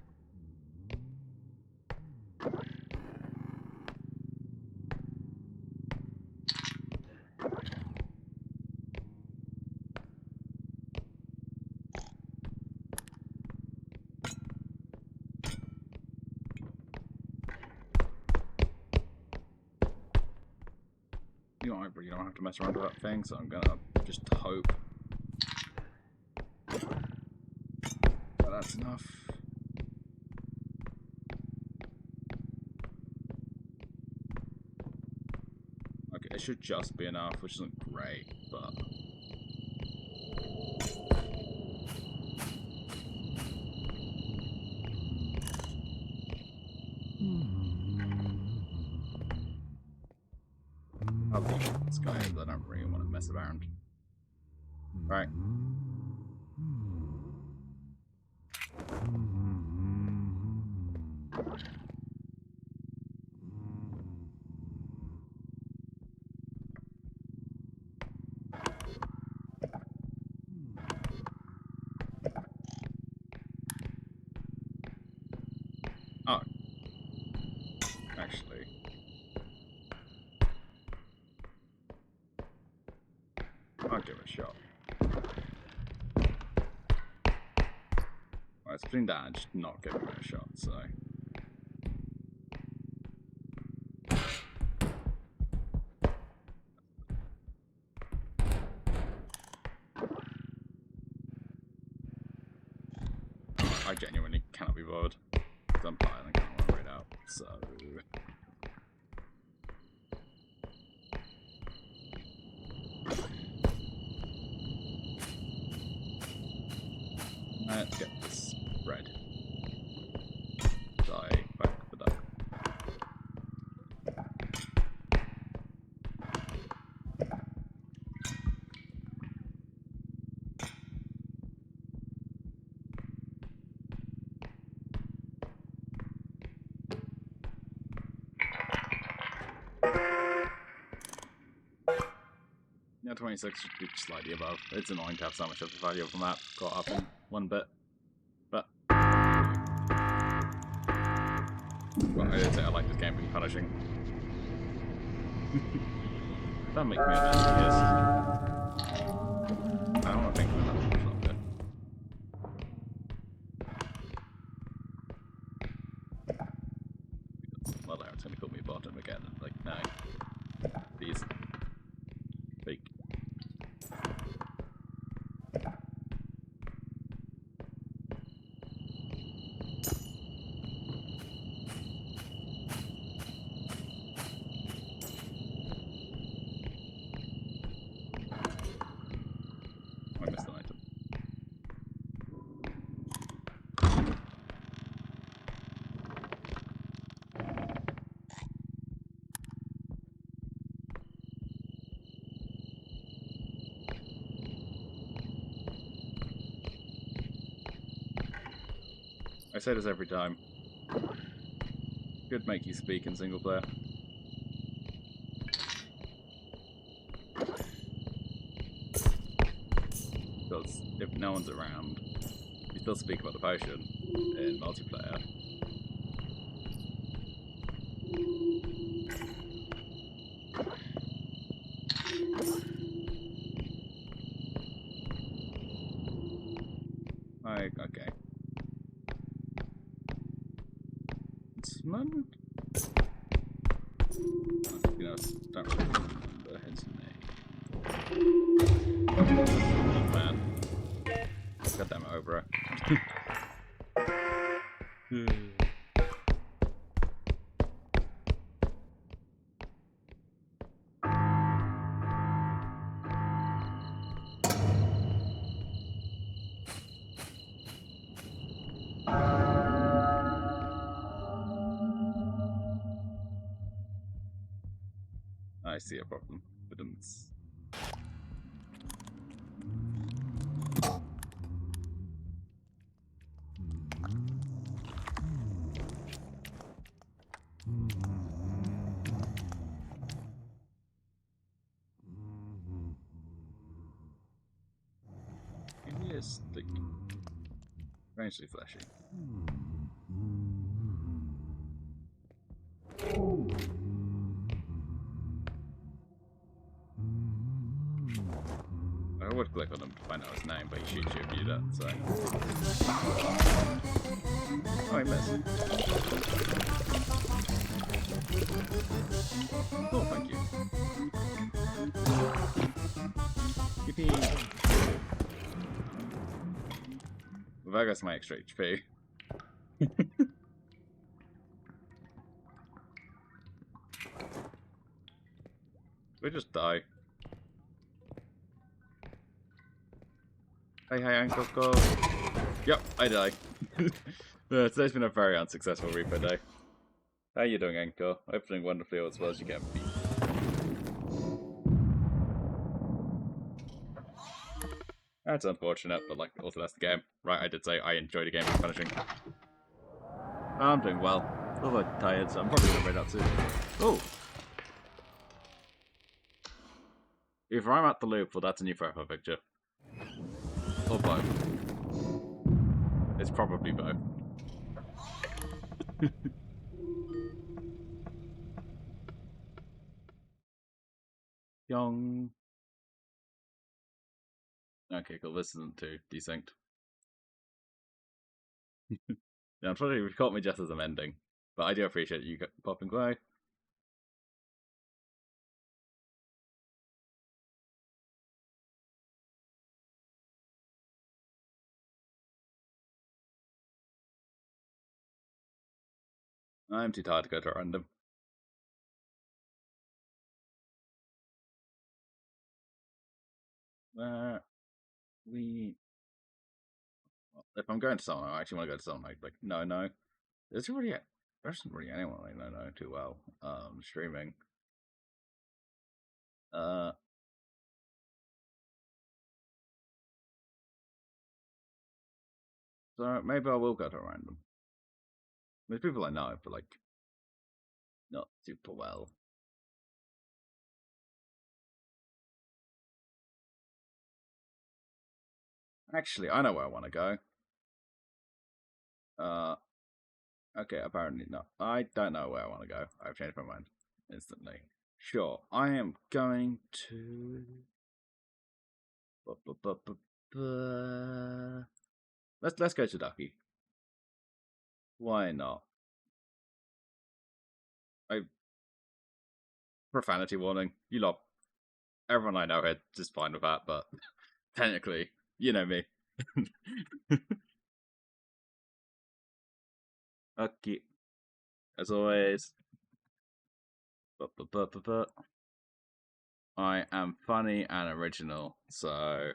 S1: You know, I really don't have to mess around with that thing, so I'm gonna just hope that that's enough. Okay, it should just be enough, which isn't great, but... I'll leave this guy, as I don't really want to mess around. Right. Oh. Actually. I'll give it a shot. Well, it's between that and just not giving it a shot, so... I genuinely cannot be bothered. I'm tired and I can't want to wait out, so... Let's get this bread. Die back the duck. Yeah, 26 should be slightly above. It's annoying to have so much of the value of the map got up in one bit. But well, I did say I like this game being punishing. That makes me an atheist. I don't want to think about that much longer. It's gonna call me bottom again. Like, no. Please. Speak. I missed an item. I say this every time. Could make you speak in single player. Because if no one's around, you still speak about the potion in multiplayer. Okay. Huntsman? You know, don't really remember his name. Oh man. God damn it, Obra. I see a problem. But he is like strangely fleshy. I would click on him to find out his name, but he shoots you if you do that, so. Oh, I missed. Oh, thank you. Yippee! Well, that goes my extra HP. We just die. Hey, Uncle, go. Yep, I die. Today's been a very unsuccessful repo day. How you doing, Anko? I hope you're doing wonderfully as well as you can be. That's unfortunate, but like, also that's the game. Right, I did say I enjoyed the game of punishing. I'm doing well. A little bit tired, so I'm probably gonna raid out soon. Oh! Either I'm at the loop, or that's a new profile picture. Or both. It's probably both. Young. Okay, cool. This isn't too desynced. Yeah, unfortunately, you've caught me just as I'm ending. But I do appreciate you popping by. I'm too tired to go to a random. We. Well, if I'm going to someone, I actually want to go to someone like no. There's really there isn't really anyone I know too well. Streaming. So maybe I will go to a random. There's people I know, but like not super well. Actually, I know where I want to go. Okay, apparently not. I don't know where I want to go. I've changed my mind instantly. Sure, I am going to. Let's go to Ducky. Why not? I profanity warning. You lot, everyone I know here is fine with that, but technically, you know me. Okay, as always. But I am funny and original, so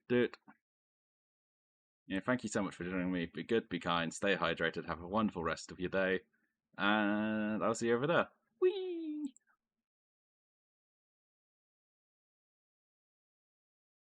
S1: doot. Yeah, thank you so much for joining me. Be good, be kind, stay hydrated, have a wonderful rest of your day, and I'll see you over there.